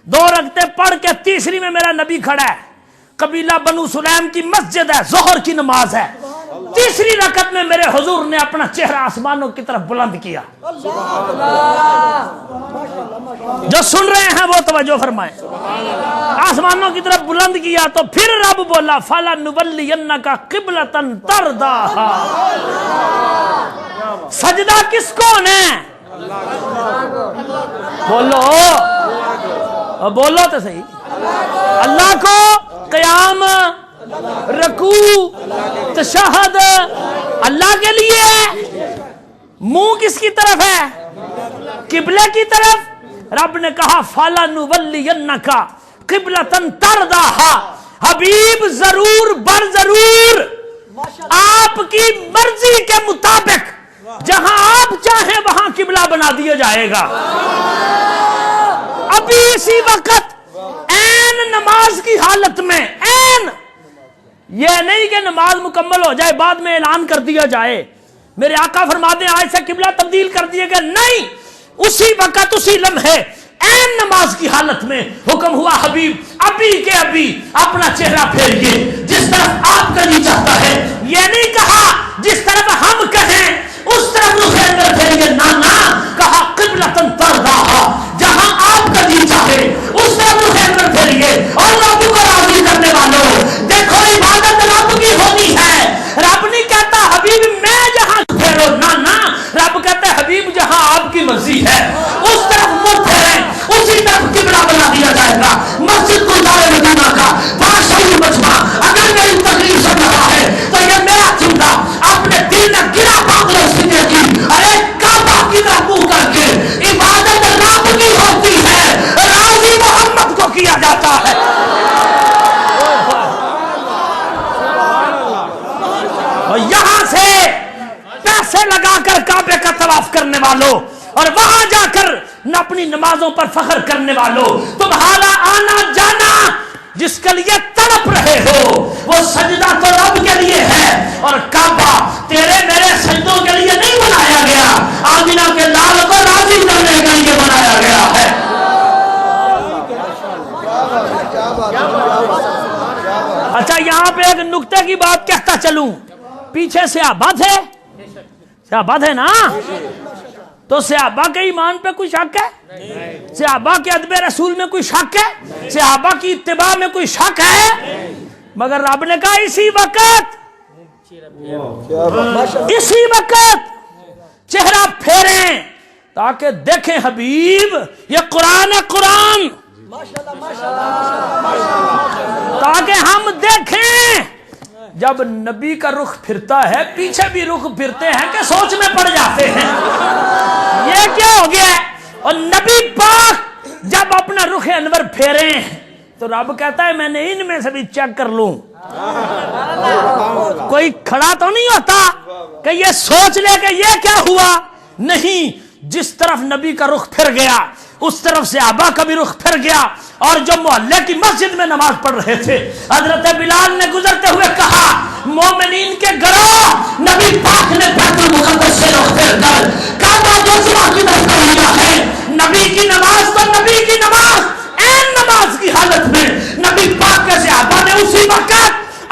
2 رکعتیں پڑھ کے تیسری میں میرا نبی کھڑا ہے، قبیلہ بنو سلیم کی مسجد ہے، ظہر کی نماز ہے، تیسری رکعت میں میرے حضور نے اپنا چہرہ آسمانوں کی طرف بلند کیا۔ جو سن رہے ہیں وہ توجہ فرمائیں، آسمانوں کی طرف بلند کیا تو پھر رب بولا فَلَنُوَلِّيَنَّكَ قِبْلَةً تَرْضَاهَا۔ سجدہ کس کو ہے؟ بولو تو صحیح، اللہ کو۔ قیام، رکوع، تشہد اللہ کے لیے، منہ کس کی طرف ہے؟ قبلے کی طرف۔ رب نے کہا فَلَنُوَلِّيَنَّكَ قِبْلَةً تَرْضَاهَا، حبیب ضرور بر ضرور آپ کی مرضی کے مطابق جہاں آپ چاہیں وہاں قبلہ بنا دیا جائے گا۔ ابھی اسی وقت عین نماز کی حالت میں، عین یہ نہیں کہ نماز مکمل ہو جائے بعد میں اعلان کر دیا جائے میرے آقا فرماتے ہیں آج سے قبلہ تبدیل کر دیے گا، نہیں، اسی وقت اسی لمحے عین نماز کی حالت میں حکم ہوا حبیب ابھی کے ابھی اپنا چہرہ پھیریے جس طرف آپ کا جی چاہتا ہے۔ یہ نہیں کہا جس طرف ہم کہیں اس طرف رخ اندر پھیریے، نہ کہا قبلۃ ترضاها، جہاں آپ کا جی چاہے اس طرف رخ اندر پھیریے۔ اور رب کو راضی کرنے والوں دیکھو عبادت رب کی ہونی ہے، رب نہیں کہتا حبیب میں جہاں پھیرو، نہ رب کہتا ہے حبیب جہاں آپ کی مرضی ہے اس طرف منہ پھیریں، اسی طرف قبلہ بنا دیا جائے گا۔ مسجد گلزار مدینہ کا بادشاہی مجمع اگر میری تقریر سن رہا ہے تو یہ میرا چندہ اپنے دل میں گرا پاگل سینے کی، ارے کعبہ کی طرف منہ کر کے عبادت رب کی ہوتی ہے، راضی محمد کو کیا جاتا ہے۔ اور یہاں سے پیسے لگا کر کعبے کا طواف کرنے والوں اور وہاں جا کر اپنی نمازوں پر فخر کرنے والوں، تمہارا آنا جانا جس کے لیے تڑپ رہے ہو وہ سجدہ تو رب کے لیے ہے، اور کعبہ تیرے میرے سجدوں کے لیے نہیں بنایا گیا، آمینہ کے لال کو راضی کرنے کے لیے بنایا گیا ہے۔ اچھا یہاں پہ ایک نکتے کی بات کہتا چلوں، پیچھے صحابہ تھے، صحابہ تھے نا، تو صحابہ کے ایمان پہ کوئی شک ہے؟ صحابہ کے ادب رسول میں کوئی شک ہے؟ صحابہ کی اتباع میں کوئی شک ہے؟ مگر رب نے کہا اسی وقت چہرہ پھیریں تاکہ دیکھیں حبیب یہ قرآن ہے، قرآن، تاکہ ہم دیکھیں جب نبی کا رخ پھرتا ہے پیچھے بھی رخ پھرتے ہیں کہ سوچ میں پڑ جاتے ہیں یہ کیا ہو گیا ہے۔ اور نبی پاک جب اپنا رخ انور پھیرے تو رب کہتا ہے میں نے ان میں سے بھی چیک کر لوں. کوئی کھڑا تو نہیں ہوتا کہ یہ سوچ لے کہ یہ کیا ہوا. نہیں، جس طرف نبی کا رخ پھر گیا اس طرف صحابہ کا بھی رخ پھر گیا. اور جو محلے کی مسجد میں نماز پڑھ رہے تھے حضرت بلال نے گزرتے ہوئے کہا مومنین کے گروہ، نبی پاک نے بیت المقدس سے رخ پھیر کر کعبہ دوسرا کی طرف کر لیا ہے. نبی کی نماز تو نبی کی نماز این نماز کی حالت میں نبی پاک کے صحابہ نے اسی وقت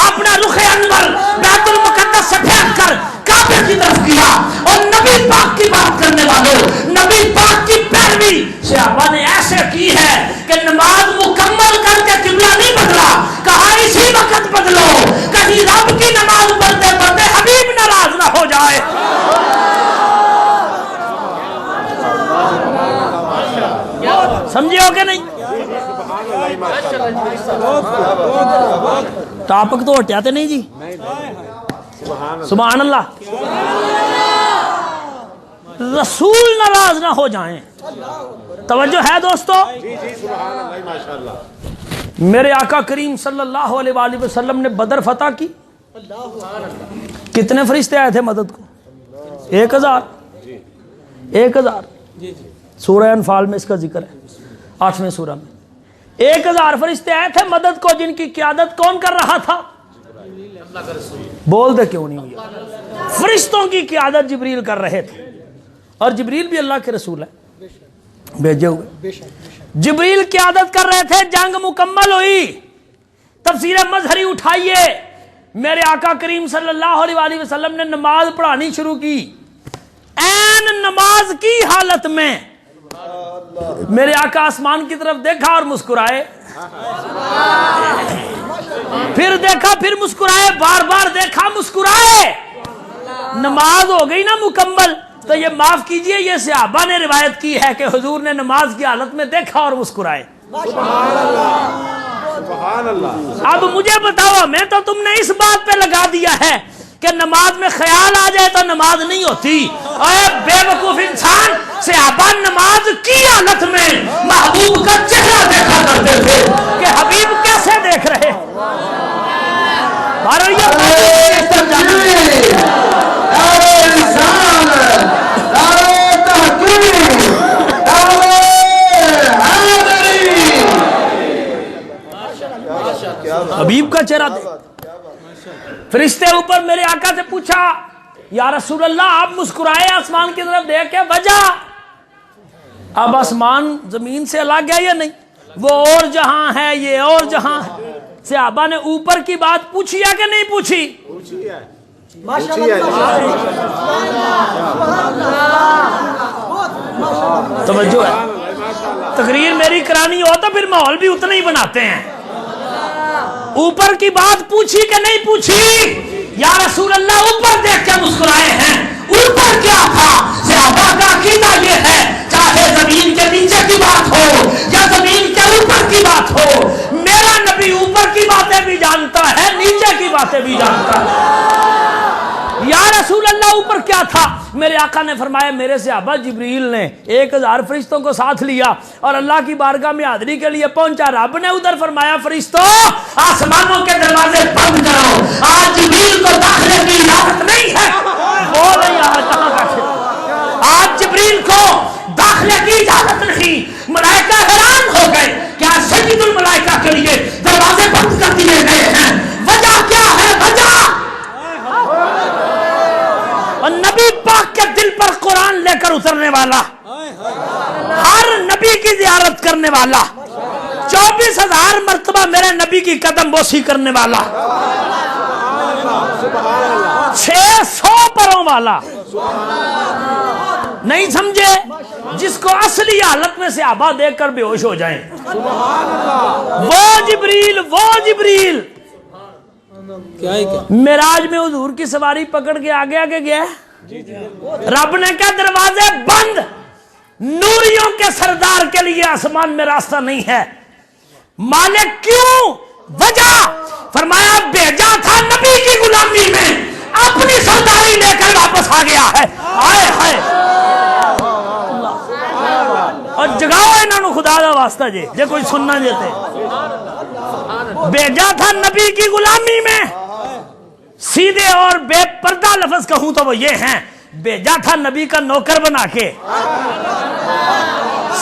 اپنا رخ انور بیت المقدس سے پھیر کر کعبے کی طرف کیا. اور نبی پاک کی بات کرنے والوں، نبی پاک کی پیروی صحابہ نے ایسے کی ہے کہ نماز مکمل کر کے قبلہ نہیں بدلا، کہا اسی وقت بدلو کہیں رب کی نماز پڑھتے پڑھتے حبیب ناراض نہ ہو جائے. سمجھے ہو کہ نہیں؟ ٹاپک تو ہٹاتے نہیں جی. سبحان اللہ. رسول ناراض نہ ہو جائیں. توجہ ہے دوستو؟ میرے آقا کریم صلی اللہ علیہ وآلہ وسلم نے بدر فتح کی. کتنے فرشتے آئے تھے مدد کو؟ 1000. سورہ انفال میں اس کا ذکر ہے، 8ویں سورہ میں. 1000 فرشتے آئے تھے مدد کو، جن کی قیادت کون کر رہا تھا؟ بول دے کیوں نہیں ہوئی؟ فرشتوں کی قیادت جبریل کر رہے تھے. اور جبریل بھی اللہ کے رسول ہے، بھیجے ہوئے. جبریل قیادت کر رہے تھے. جنگ مکمل ہوئی، تفسیر مظہری اٹھائیے. میرے آقا کریم صلی اللہ علیہ وآلہ وسلم نے نماز پڑھانی شروع کی. این نماز کی حالت میں میرے آقا آسمان کی طرف دیکھا اور مسکرائے، پھر دیکھا پھر مسکرائے، بار بار دیکھا مسکرائے. نماز ہو گئی نا مکمل. تو یہ معاف کیجئے، یہ صحابہ نے روایت کی ہے کہ حضور نے نماز کی حالت میں دیکھا اور مسکرائے. اب مجھے بتاؤ، میں تو تم نے اس بات پہ لگا دیا ہے کہ نماز میں خیال آ جائے تو نماز نہیں ہوتی. اے بے وقوف انسان، صحابہ نماز کی حالت میں محبوب کا چہرہ دیکھا کرتے تھے کہ حبیب کیسے دیکھ رہے. حبیب کا چہرہ دیکھ. فرشتے اوپر میرے آقا سے پوچھا یا رسول اللہ آپ مسکرائے آسمان کی طرف دیکھ کے، وجہ؟ اب آسمان زمین سے الگ ہے یا نہیں؟ وہ اور جہاں ہے، یہ اور جہاں ہے. صحابہ نے اوپر کی بات پوچھی ہے کہ نہیں پوچھی؟ توجہ ہے. تقریر میری کرانی ہو تو پھر ماحول بھی اتنا ہی بناتے ہیں. اوپر کی بات پوچھی کہ نہیں پوچھی؟ یا رسول اللہ اوپر دیکھ کے مسکرائے ہیں. اوپر کیا تھا؟ صحابہ کا عقیدہ یہ ہے چاہے زمین کے نیچے کی بات ہو یا زمین کے اوپر کی بات ہو، میرا نبی اوپر کی باتیں بھی جانتا ہے، نیچے کی باتیں بھی جانتا ہے. یا رسول اللہ اوپر کیا تھا؟ میرے آقا نے فرمایا میرے صحابہ جبریل نے 1000 فرشتوں کو ساتھ لیا اور اللہ کی بارگاہ میں حاضری کے لیے پہنچا. رب نے ادھر فرمایا فرشتوں آسمانوں کے دروازے بند کرو، آج جبریل کو داخلے کی اجازت نہیں ہے. بول یہاں کہاں بیٹھے؟ آج جبریل کو داخلے کی اجازت نہیں. ملائکہ حیران ہو گئے، کیا سید الملائکہ کے لیے دروازے بند کر دیے گئے ہیں؟ وجہ کیا ہے؟ وجہ اور نبی پاک کے دل پر قرآن لے کر اترنے والا، ہر نبی کی زیارت کرنے والا، 24,000 مرتبہ میرے نبی کی قدم بوسی کرنے والا، 600 پروں والا. نہیں سمجھے؟ جس کو اصلی حالت میں صحابہ دیکھ کر بے ہوش ہو جائیں. وہ جبریل معراج میں حضور کی سواری پکڑ کے آگے آگے گیا. رب نے کہا دروازے بند، نوریوں کے سردار کے لیے آسمان میں راستہ نہیں ہے. مالک کیوں؟ وجہ فرمایا بھیجا تھا نبی کی غلامی میں، اپنی سرداری لے کر واپس آ گیا ہے. آئے ہائے. اور جگاؤ انہوں نے خدا دا واسطہ جے کوئی سننا جیتے. بھیجا تھا نبی کی غلامی میں, سیدھے اور بے پردہ لفظ کہوں تو وہ یہ ہیں, بھیجا تھا نبی کا نوکر بنا کے,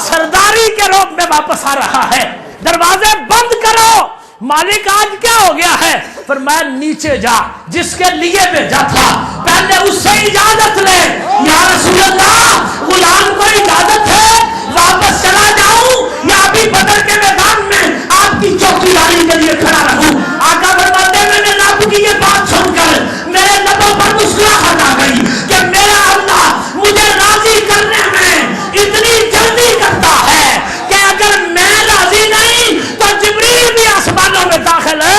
سرداری کے روپ میں واپس آ رہا ہے. دروازے بند کرو, مالک آج کیا ہو گیا ہے؟ فرمایا نیچے جا, جس کے لیے بھیجا تھا پہلے اس سے اجازت لے. یا رسول اللہ, غلام کو اجازت ہے واپس چلا جاؤں یا ابھی بدر کے میدان میں آپ کی چوکیداری کے لیے کھڑا رہوں؟ آقا فرماتے ہیں میں نے رب کی یہ بات سن کر میرے لبوں پر مسکراہٹ آ گئی کہ میرا اللہ مجھے راضی کرنے میں اتنی جلدی کرتا ہے کہ اگر میں راضی نہیں تو جبریل بھی آسمانوں میں داخل ہے.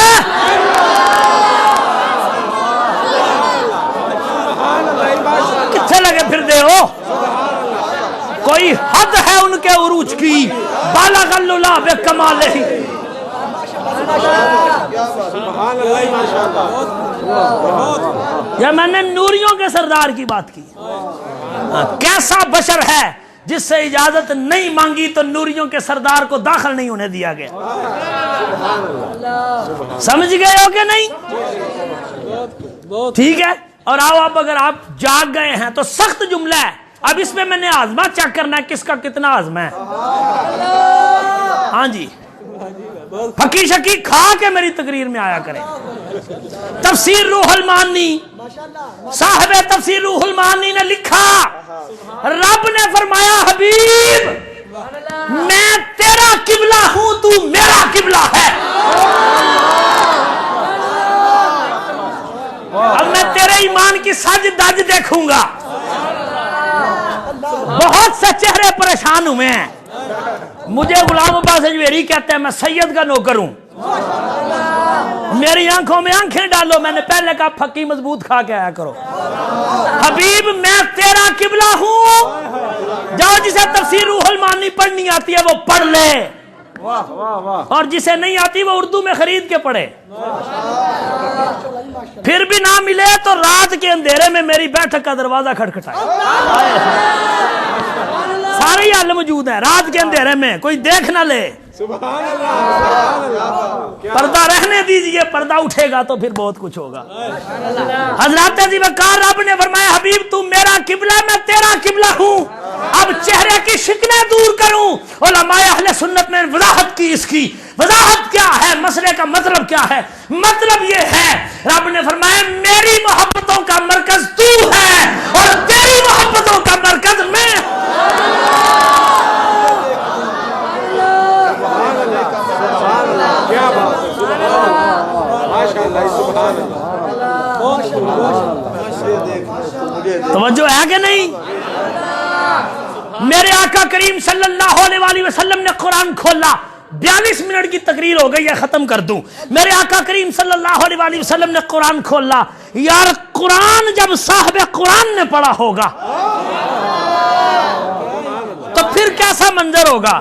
کتنے لگے پھر دے ہو؟ کوئی حد ہے ان کے عروج کی. بالغ اللہ بکمالہ. یا میں نے نوریوں کے سردار کی بات کی. کیسا بشر ہے جس سے اجازت نہیں مانگی تو نوریوں کے سردار کو داخل نہیں ہونے دیا گیا. سمجھ گئے ہو کہ نہیں؟ ٹھیک ہے. اور آؤ اب اگر آپ جاگ گئے ہیں تو سخت جملہ ہے, اب اس میں میں نے آزما چیک کرنا ہے کس کا کتنا آزما ہے. ہاں جی, پھکی شکی کھا کے میری تقریر میں آیا کریں. تفسیر روح المعانی, صاحب تفسیر روح المعانی نے لکھا, رب نے فرمایا حبیب میں تیرا قبلہ ہوں, تو میرا قبلہ ہے. اب میں تیرے ایمان کی سج دج دیکھوں گا. بہت سے چہرے پریشان ہوئے ہیں. مجھے غلام عباس اجویری کہتے ہیں میں سید کا نوکر ہوں, میری آنکھوں میں آنکھیں ڈالو. میں نے پہلے کہا پھکی مضبوط کھا کے آیا کرو. حبیب میں تیرا قبلہ ہوں, جاؤ جسے تفسیر روح المعانی پڑھنی آتی ہے وہ پڑھ لے, اور جسے نہیں آتی وہ اردو میں خرید کے پڑھے. پھر بھی نہ ملے تو رات کے اندھیرے میں میری بیٹھک کا دروازہ کھٹکھٹائے. سارے ہی حل موجود ہیں. رات کے اندھیرے میں کوئی دیکھ نہ لے, پردہ رہنے دیجئے, پردہ اٹھے گا تو پھر بہت کچھ ہوگا. حضرات عزیز وقار رب نے فرمایا حبیب تو میرا قبلہ میں تیرا قبلہ ہوں. اب چہرے کی شکلیں دور کروں. علماء اہل سنت نے وضاحت کی, اس کی وضاحت کیا ہے, مسئلے کا مطلب کیا ہے؟ مطلب یہ ہے رب نے فرمایا میری محبتوں کا مرکز تو ہے اور تیری محبتوں کا مرکز میں. توجہ ہے کہ نہیں؟ میرے آقا کریم صلی اللہ علیہ وسلم نے قرآن کھولا. 42 منٹ کی تقریر ہو گئی ہے, ختم کر دوں. میرے آقا کریم صلی اللہ علیہ وسلم نے قرآن کھولا. یار قرآن جب صاحب قرآن نے پڑھا ہوگا تو پھر کیسا منظر ہوگا؟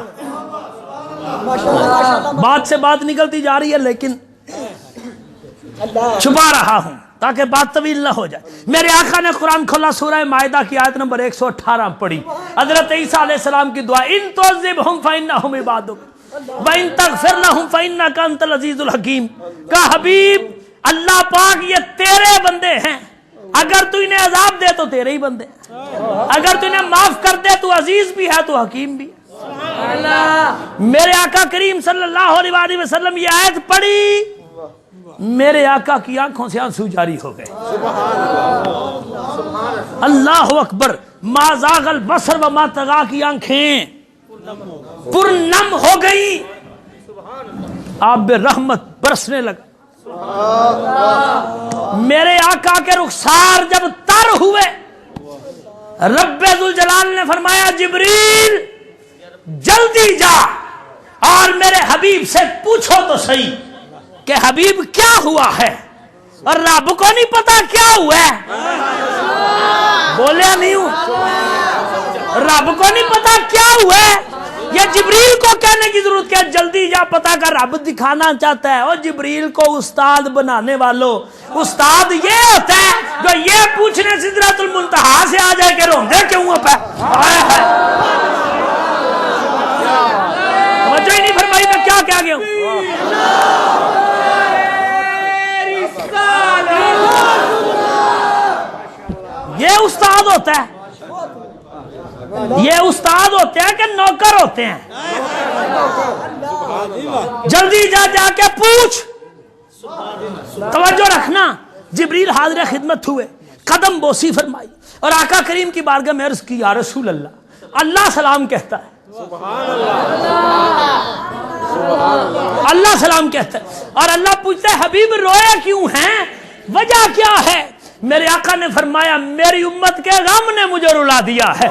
بات سے بات نکلتی جا رہی ہے لیکن چھپا رہا ہوں تاکہ بات طویل نہ ہو جائے. میرے آقا نے قرآن کھولا, سورہ مائدہ کی آیت نمبر 118 پڑھی. حضرت عیسیٰ علیہ السلام کی دعا, ان تعذبہم فإنہم عبادک وَإِن تَغْفِرْ لَهُمْ فَإِنَّكَ أَنْتَ الْعَزِيزُ الْحَكِيمُ. کہا حبیب اللہ پاک یہ تیرے بندے ہیں, اگر تو انہیں عذاب دے تو تیرے ہی بندے, اگر تو انہیں معاف کر دے تو عزیز بھی ہے تو حکیم بھی. میرے آقا کریم صلی اللہ علیہ وسلم یہ آیت پڑھی, میرے آقا کی آنکھوں سے آنسو جاری ہو گئے. اللہ اکبر. ما زاغ البصر وما طغى کی آنکھیں پرنم ہو گئی, آب رحمت برسنے لگا. میرے آقا کے رخسار جب تر ہوئے, رب ذوالجلال نے فرمایا جبریل جلدی جا اور میرے حبیب سے پوچھو تو صحیح کہ حبیب کیا ہوا ہے, اور رب کو نہیں پتا کیا ہوا ہے. بولیا نہیں ہوں, رب کو نہیں پتا کیا ہوا ہے. یہ جبریل کو کہنے کی ضرورت کیا, جلدی جا پتا کر, رب دکھانا چاہتا ہے. اور جبریل کو استاد بنانے والوں, استاد یہ ہوتا ہے جو یہ پوچھنے سدرۃ المنتہا سے آ جائے کہ روندے کیوں پہ. کے آگے ہوں. یہ استاد ہوتا ہے, یہ استاد ہوتے ہیں کہ نوکر ہوتے ہیں؟ جلدی جا کے پوچھ. توجہ رکھنا. جبریل حاضر خدمت ہوئے, قدم بوسی فرمائی اور آقا کریم کی بارگاہ میں عرض کی, یا رسول اللہ, اللہ سلام کہتا ہے, اللہ سلام کہتا ہے. اور اللہ پوچھتا ہے حبیب روئے کیوں ہیں, وجہ کیا ہے؟ میرے آقا نے فرمایا میری امت کے غم نے مجھے رلا دیا ہے.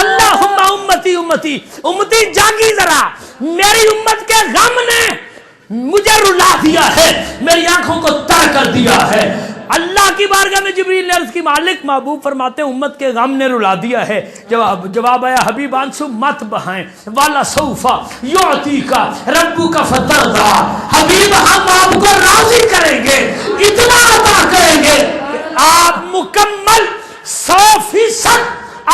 اللہم امتی امتی, امتی جاگی ذرا, میری امت کے غم نے مجھے رلا دیا ہے, میری آنکھوں کو تر کر دیا ہے. اللہ کی بارگاہ میں جبریل نے عرض کی, مالک محبوب فرماتے ہیں امت کے غم نے رلا دیا ہے. جواب آیا, حبیب آنسو مت بہائیں, والا سوفا یعطیک ربک فترضی, حبیب ہم آپ کو راضی کریں گے, اتنا عطا کریں گے آپ مکمل 100%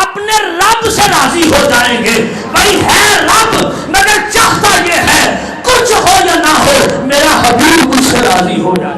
اپنے رب سے راضی ہو جائیں گے. بھائی ہے رب مگر چاہتا یہ ہے کچھ ہو یا نہ ہو میرا حبیب مجھ سے راضی ہو جائے.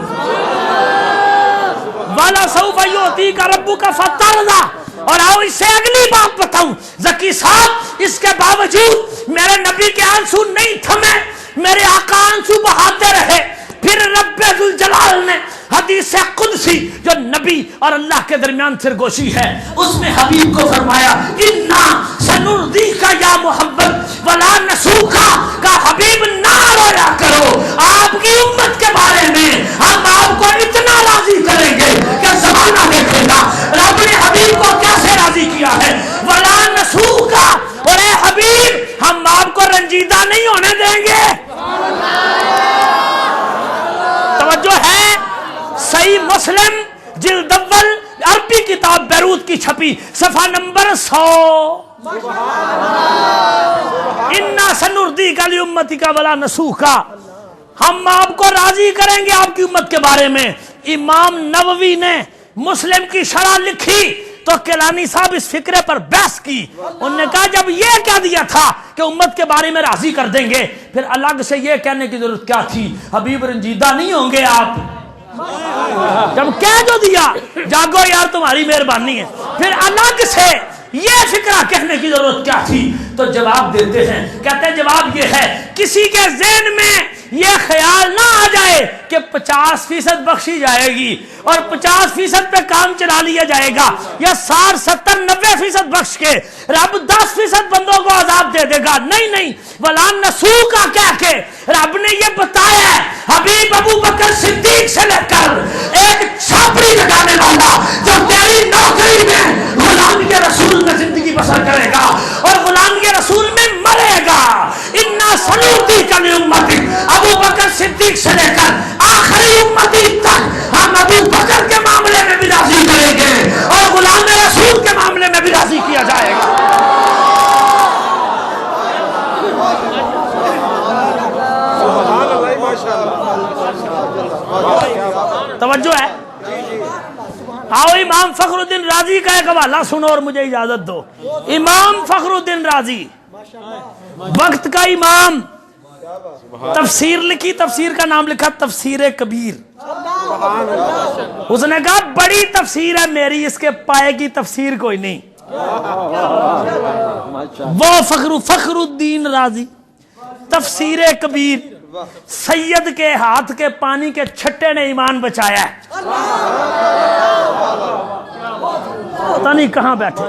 والا سوف یعطیک ربک فترضی. اور آؤ اس سے اگلی بات بتاؤں ذکی صاحب, اس کے باوجود میرے نبی کے آنسو نہیں تھمے, میرے آقا آنسو بہاتے رہے. پھر رب ذوالجلال نے حدیث قدسی جو نبی اور اللہ کے درمیان سرگوشی ہے, اس میں حبیب کو فرمایا, انا سنرضیک یا محمد ولا نسوکا, کا حبیب نہ رویا کرو, آپ کی امت کے بارے میں ہم آپ کو اتنا راضی کریں گے کہ زمانہ دیکھے گا رب نے حبیب کو کیسے راضی کیا ہے. ولا نسوکا, اور اے حبیب ہم آپ کو رنجیدہ نہیں ہونے دیں گے. توجہ ہے. صحیح مسلم جلد اول عربی کتاب بیروت کی چھپی, صفحہ نمبر 100. انا سنرضیک لامتک ولا نسوکا, ہم آپ کو راضی کریں گے آپ کی امت کے بارے میں. امام نووی نے مسلم کی شرح لکھی تو کیلانی صاحب اس فکرے پر بحث کی. انہوں نے کہا جب یہ کہہ دیا تھا کہ امت کے بارے میں راضی کر دیں گے, پھر الگ سے یہ کہنے کی ضرورت کیا تھی حبیب رنجیدہ نہیں ہوں گے آپ. جب کہہ جو دیا جاگو یار تمہاری مہربانی ہے, پھر الگ سے یہ فکرہ کہنے کی ضرورت کیا تھی. تو جواب دیتے ہیں, کہتے ہیں جواب یہ ہے, کسی کے ذہن میں یہ خیال نہ آ جائے کہ 50% بخشی جائے گی اور 50% پہ کام چلا لیا جائے گا, یا 60 70 90% بخش کے رب 10% بندوں کو عذاب دے دے گا. نہیں نہیں, ولا نسوکا کہہ کے رب نے یہ بتایا ہے حبیب ابو بکر صدیق سے لے کر ایک چھاپڑی لگانے والا جو تیری نوکری میں غلام کے رسول میں زندگی بسر کرے گا اور غلام کے رسول میں مرے گا. انا سنرضیک لامتک, ابو بکر صدیق سے لے کر آخری امتی تک ہم ابو بکر کے معاملے میں بھی راضی کریں گے اور غلام رسول کے معاملے میں بھی راضی کیا جائے گا. توجہ ہے. آؤ امام فخر الدین رازی کا ایک حوالہ سنو اور مجھے اجازت دو. امام فخر الدین رازی وقت کا امام, تفسیر لکھی, تفسیر کا نام لکھا تفسیر کبیر. اس نے کہا بڑی تفسیر ہے میری, اس کے پائے کی تفسیر کوئی نہیں. وہ فخر الدین رازی تفسیر کبیر, سید کے ہاتھ کے پانی کے چھٹے نے ایمان بچایا ہے. پتہ نہیں کہاں بیٹھے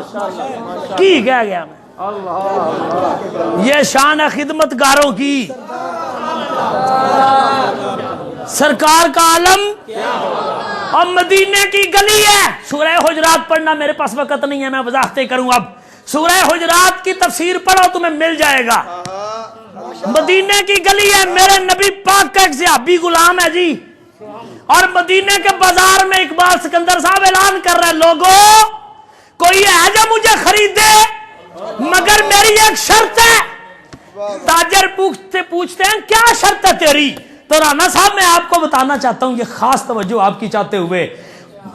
کی کہہ گیا میں. یہ شان ہے خدمت گاروں کی. سرکار کا عالم اور مدینے کی گلی ہے. سورہ حجرات پڑھنا, میرے پاس وقت نہیں ہے, میں وضاحتیں کروں. اب سورہ حجرات کی تفسیر پڑھو تمہیں مل جائے گا. مدینے کی گلی ہے, میرے نبی پاک کا ایک صحابی غلام ہے جی, اور مدینے کے بازار میں اقبال سکندر صاحب اعلان کر رہے, لوگوں کوئی ہے جو مجھے خریدے مگر میری ایک شرط ہے. تاجر پوچھتے ہیں کیا شرط ہے تیری؟ تو رانا صاحب میں آپ کو بتانا چاہتا ہوں, یہ خاص توجہ آپ کی چاہتے ہوئے,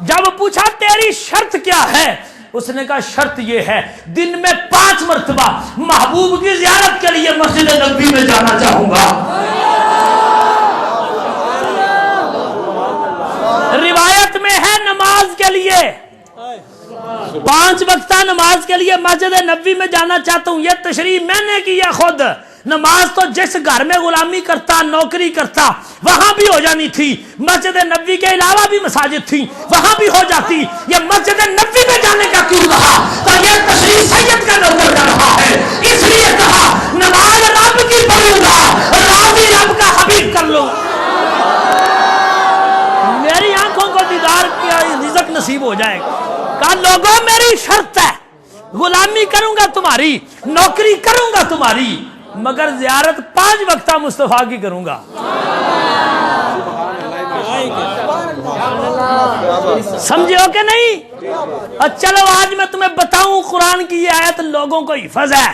جب پوچھا تیری شرط کیا ہے اس نے کہا شرط یہ ہے دن میں 5 مرتبہ محبوب کی زیارت کے لیے مسجد نبوی میں جانا چاہوں گا۔ روایت میں ہے نماز کے لیے 5 وقتہ نماز کے لیے مسجد نبوی میں جانا چاہتا ہوں، یہ تشریح میں نے کیا خود۔ نماز تو جس گھر میں غلامی کرتا نوکری کرتا وہاں بھی ہو جانی تھی، مسجد نبوی کے علاوہ بھی مساجد تھی وہاں بھی ہو جاتی، یہ مسجد نبوی میں جانے کا کیوں کہا؟ تو یہ تشریح سید کا نوکر کر رہا ہے، اس لیے کہا نماز رب کی پڑھوں گا، راضی رب کا حبیب کر لوں، میری آنکھوں کو دیدار کی رزق نصیب ہو جائے گا۔ کہا لوگوں میری شرط ہے، غلامی کروں گا تمہاری، نوکری کروں گا تمہاری، مگر زیارت 5 وقتہ مصطفیٰ کی کروں گا۔ سمجھے ہو کہ نہیں؟ اور چلو آج میں تمہیں بتاؤں قرآن کی یہ آیت لوگوں کو حفظ ہے،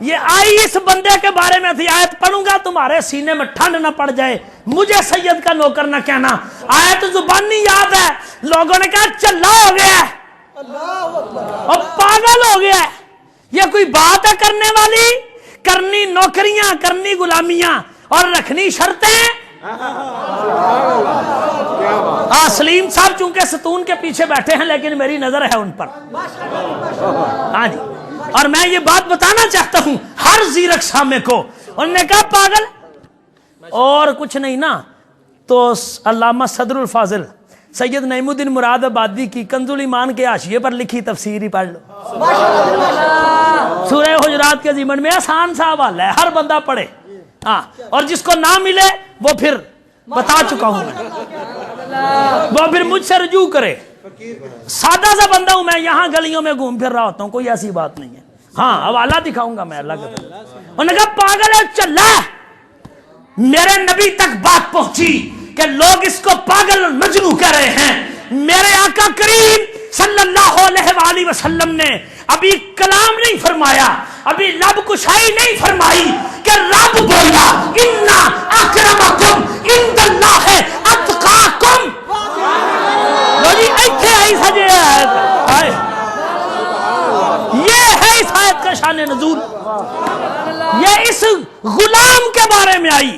یہ آئی اس بندے کے بارے میں تھی، آیت پڑھوں گا تمہارے سینے میں ٹھنڈ نہ پڑ جائے، مجھے سید کا نوکر نہ کہنا، آیت زبانی یاد ہے، لوگوں نے کہا چلا ہو گیا ہے اور پاگل ہو گیا ہے، یہ کوئی بات ہے کرنے والی؟ کرنی نوکریاں، کرنی غلامیاں اور رکھنی شرطیں۔ سلیم صاحب چونکہ ستون کے پیچھے بیٹھے ہیں لیکن میری نظر ہے ان پر، ہاں جی، اور میں یہ بات بتانا چاہتا ہوں ہر زیرک سامے کو، انہوں نے کہا پاگل اور کچھ نہیں نا، تو علامہ صدر الفاضل سید نعیم الدین مراد آبادی کی کنز الایمان کے حاشیے پر لکھی تفسیر ہی پڑھ لو، سورہ حجرات کے ضمن میں آسان سا حوالہ ہے، ہر بندہ پڑھے، ہاں، اور جس کو نہ ملے وہ پھر بتا چکا ہوں میں، وہ پھر مجھ سے رجوع کرے، سادہ سا بندہ ہوں میں، یہاں گلیوں میں گھوم پھر رہا ہوتا ہوں، کوئی ایسی بات نہیں ہے، ہاں حوالہ دکھاؤں گا میں اللہ کا۔ انہوں نے کہا پاگل ہے چلا، میرے نبی تک بات پہنچی کہ لوگ اس کو پاگل اور مجنون کہہ رہے ہیں، میرے آقا کریم صلی اللہ علیہ وآلہ وسلم نے ابھی کلام نہیں فرمایا، ابھی لب کشائی نہیں فرمائی کہ رب بولا اِنَّا أَكْرَمَكُمْ عِندَ اللَّهِ أَتْقَاكُمْ، لو جی ایتھے آئی سجے آئے، یہ ہے اس آیت کا شان نزول، یہ اس غلام کے بارے میں آئی،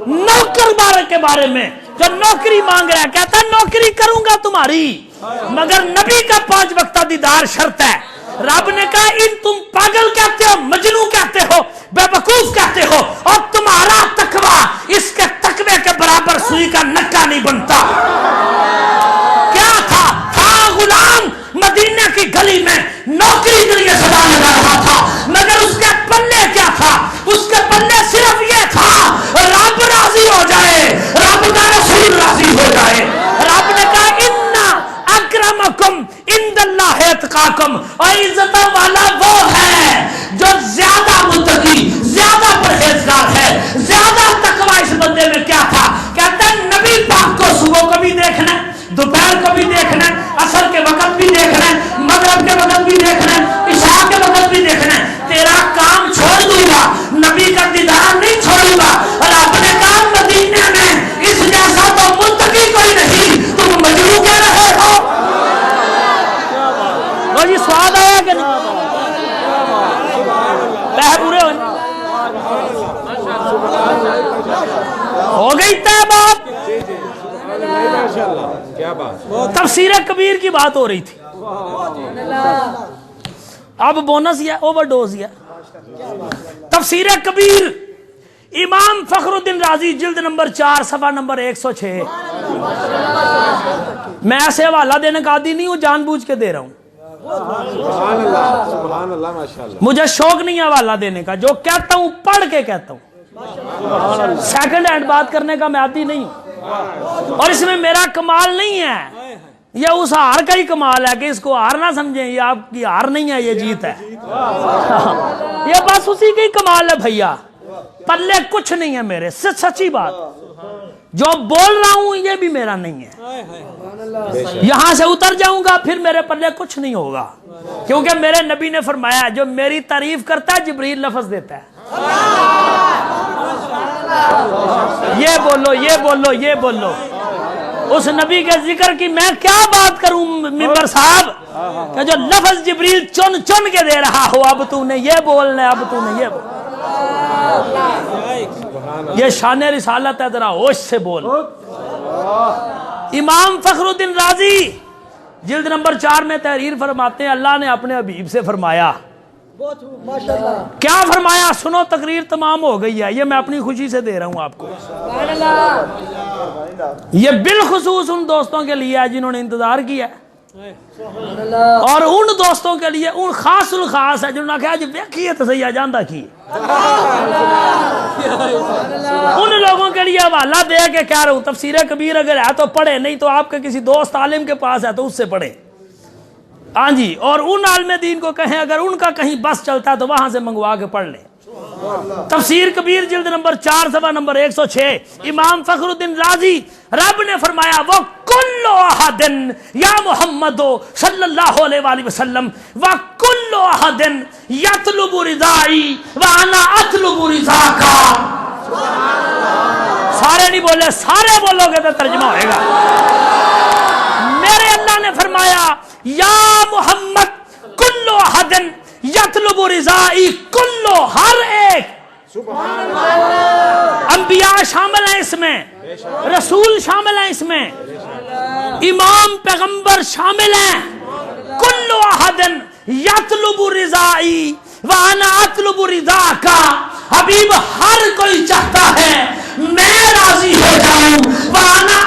نوکر بارے کے بارے میں، جو نوکری مانگ رہا ہے کہتا ہے نوکری کروں گا تمہاری، مگر نبی کا 5 وقتہ دیدار شرط ہے۔ رب نے کہا ان تم پاگل کہتے ہو، مجنون کہتے ہو، بے وقوف کہتے ہو، اور تمہارا تقویٰ اس کے تقوی کے برابر سوئی کا نکا نہیں بنتا۔ کیا تھا غلام مدینہ کی گلی میں نوکری کے لیے صدا لگا رہا تھا، مگر اس کے پلے کیا تھا؟ اس کے پلے صرف یہ تھا رب راضی ہو جائے، رب کا رسول راضی ہو جائے۔ رب نے کہا اِنَّا أَكْرَمَكُمْ عِندَ اللَّهِ أَتْقَاكُمْ، اور عزت والا وہ ہے جو زیادہ متقی، زیادہ پرہیزگار ہے، زیادہ تقویٰ۔ اس بندے میں کیا تھا؟ کہتا ہے نبی پاک کو صبح کو بھی دیکھنا، دوپہر کو بھی دیکھنا، عصر کے وقت بھی دیکھنا، مغرب کے وقت بھی دیکھنا، عشاء کے وقت بھی دیکھنا، تیرا کام چھوڑ دوں گا، نبی کا دیدار نہیں چھوڑوں گا۔ اور آپ نے کہا مدینہ میں اس جیسا تو متقی کوئی نہیں، تم مجنون کہہ رہے ہو۔ وہ جی سواد آیا کہ نہیں؟ پہر پورے ہو گئی طے بات؟ تفسیر کبیر کی بات ہو رہی تھی، اب بونس یا اوور ڈوز یا تفسیر کبیر امام فخر الدین رازی جلد نمبر 4 صفحہ نمبر 106۔ میں ایسے حوالہ دینے کا عادی نہیں ہوں، جان بوجھ کے دے رہا ہوں، مجھے شوق نہیں ہے حوالہ دینے کا، جو کہتا ہوں پڑھ کے کہتا ہوں، سیکنڈ ہینڈ بات کرنے کا میں عادی نہیں ہوں، اور اس میں میرا کمال نہیں ہے، یہ اس ہار کا ہی کمال ہے کہ اس کو ہار نہ سمجھیں، یہ آپ کی ہار نہیں ہے، یہ جیت ہے، یہ بس اسی کی کمال ہے بھیا، پلے کچھ نہیں ہے میرے، سچی بات، جو بول رہا ہوں یہ بھی میرا نہیں ہے، یہاں سے اتر جاؤں گا پھر میرے پلے کچھ نہیں ہوگا، کیونکہ میرے نبی نے فرمایا جو میری تعریف کرتا ہے جبریل لفظ دیتا ہے، یہ بولو یہ بولو یہ بولو، اس نبی کے ذکر کی میں کیا بات کروں ممبر صاحب کہ جو لفظ جبریل چن چن کے دے رہا ہو، اب تو نے یہ بولنا ہے، اب تو نے یہ بولنا، یہ شان رسالت ہے، ذرا ہوش سے بول۔ امام فخر الدین رازی جلد نمبر 4 میں تحریر فرماتے ہیں، اللہ نے اپنے حبیب سے فرمایا، کیا فرمایا؟ سنو، تقریر تمام ہو گئی ہے، یہ میں اپنی خوشی سے دے رہا ہوں آپ کو، یہ بالخصوص ان دوستوں کے لیے ہے جنہوں نے انتظار کیا ہے، اور ان دوستوں کے لیے، ان خاص الخاص ہے جنہوں نے کہا جی ویکھیے تو صحیح جاندہ کی، ان لوگوں کے لیے حوالہ دے کے کہہ رہا ہوں، تفسیر کبیر اگر ہے تو پڑھے، نہیں تو آپ کے کسی دوست عالم کے پاس ہے تو اس سے پڑھے، ہاں جی، اور ان عالم دین کو کہیں اگر ان کا کہیں بس چلتا ہے تو وہاں سے منگوا کے پڑھ لیں۔ تفسیر کبیر جلد نمبر 4 صفحہ نمبر 106، امام فخر الدین رازی، رب نے فرمایا وہ کل احد یا محمد صلی اللہ علیہ وآلہ وسلم و کل احد یطلب رضائی وانا اطلب رضاک، سارے نہیں بولے، سارے بولو گے تو ترجمہ ہوئے گا۔ میرے اللہ نے فرمایا یا محمد کل احد یطلب رضائی، کلو، ہر ایک، انبیاء شامل ہیں اس میں، رسول شامل ہیں اس میں، امام پیغمبر شامل ہیں، کلو احد یطلب رضائی وانا اطلب رضاک، حبیب ہر کوئی چاہتا ہے میں راضی ہو جاؤں، وانا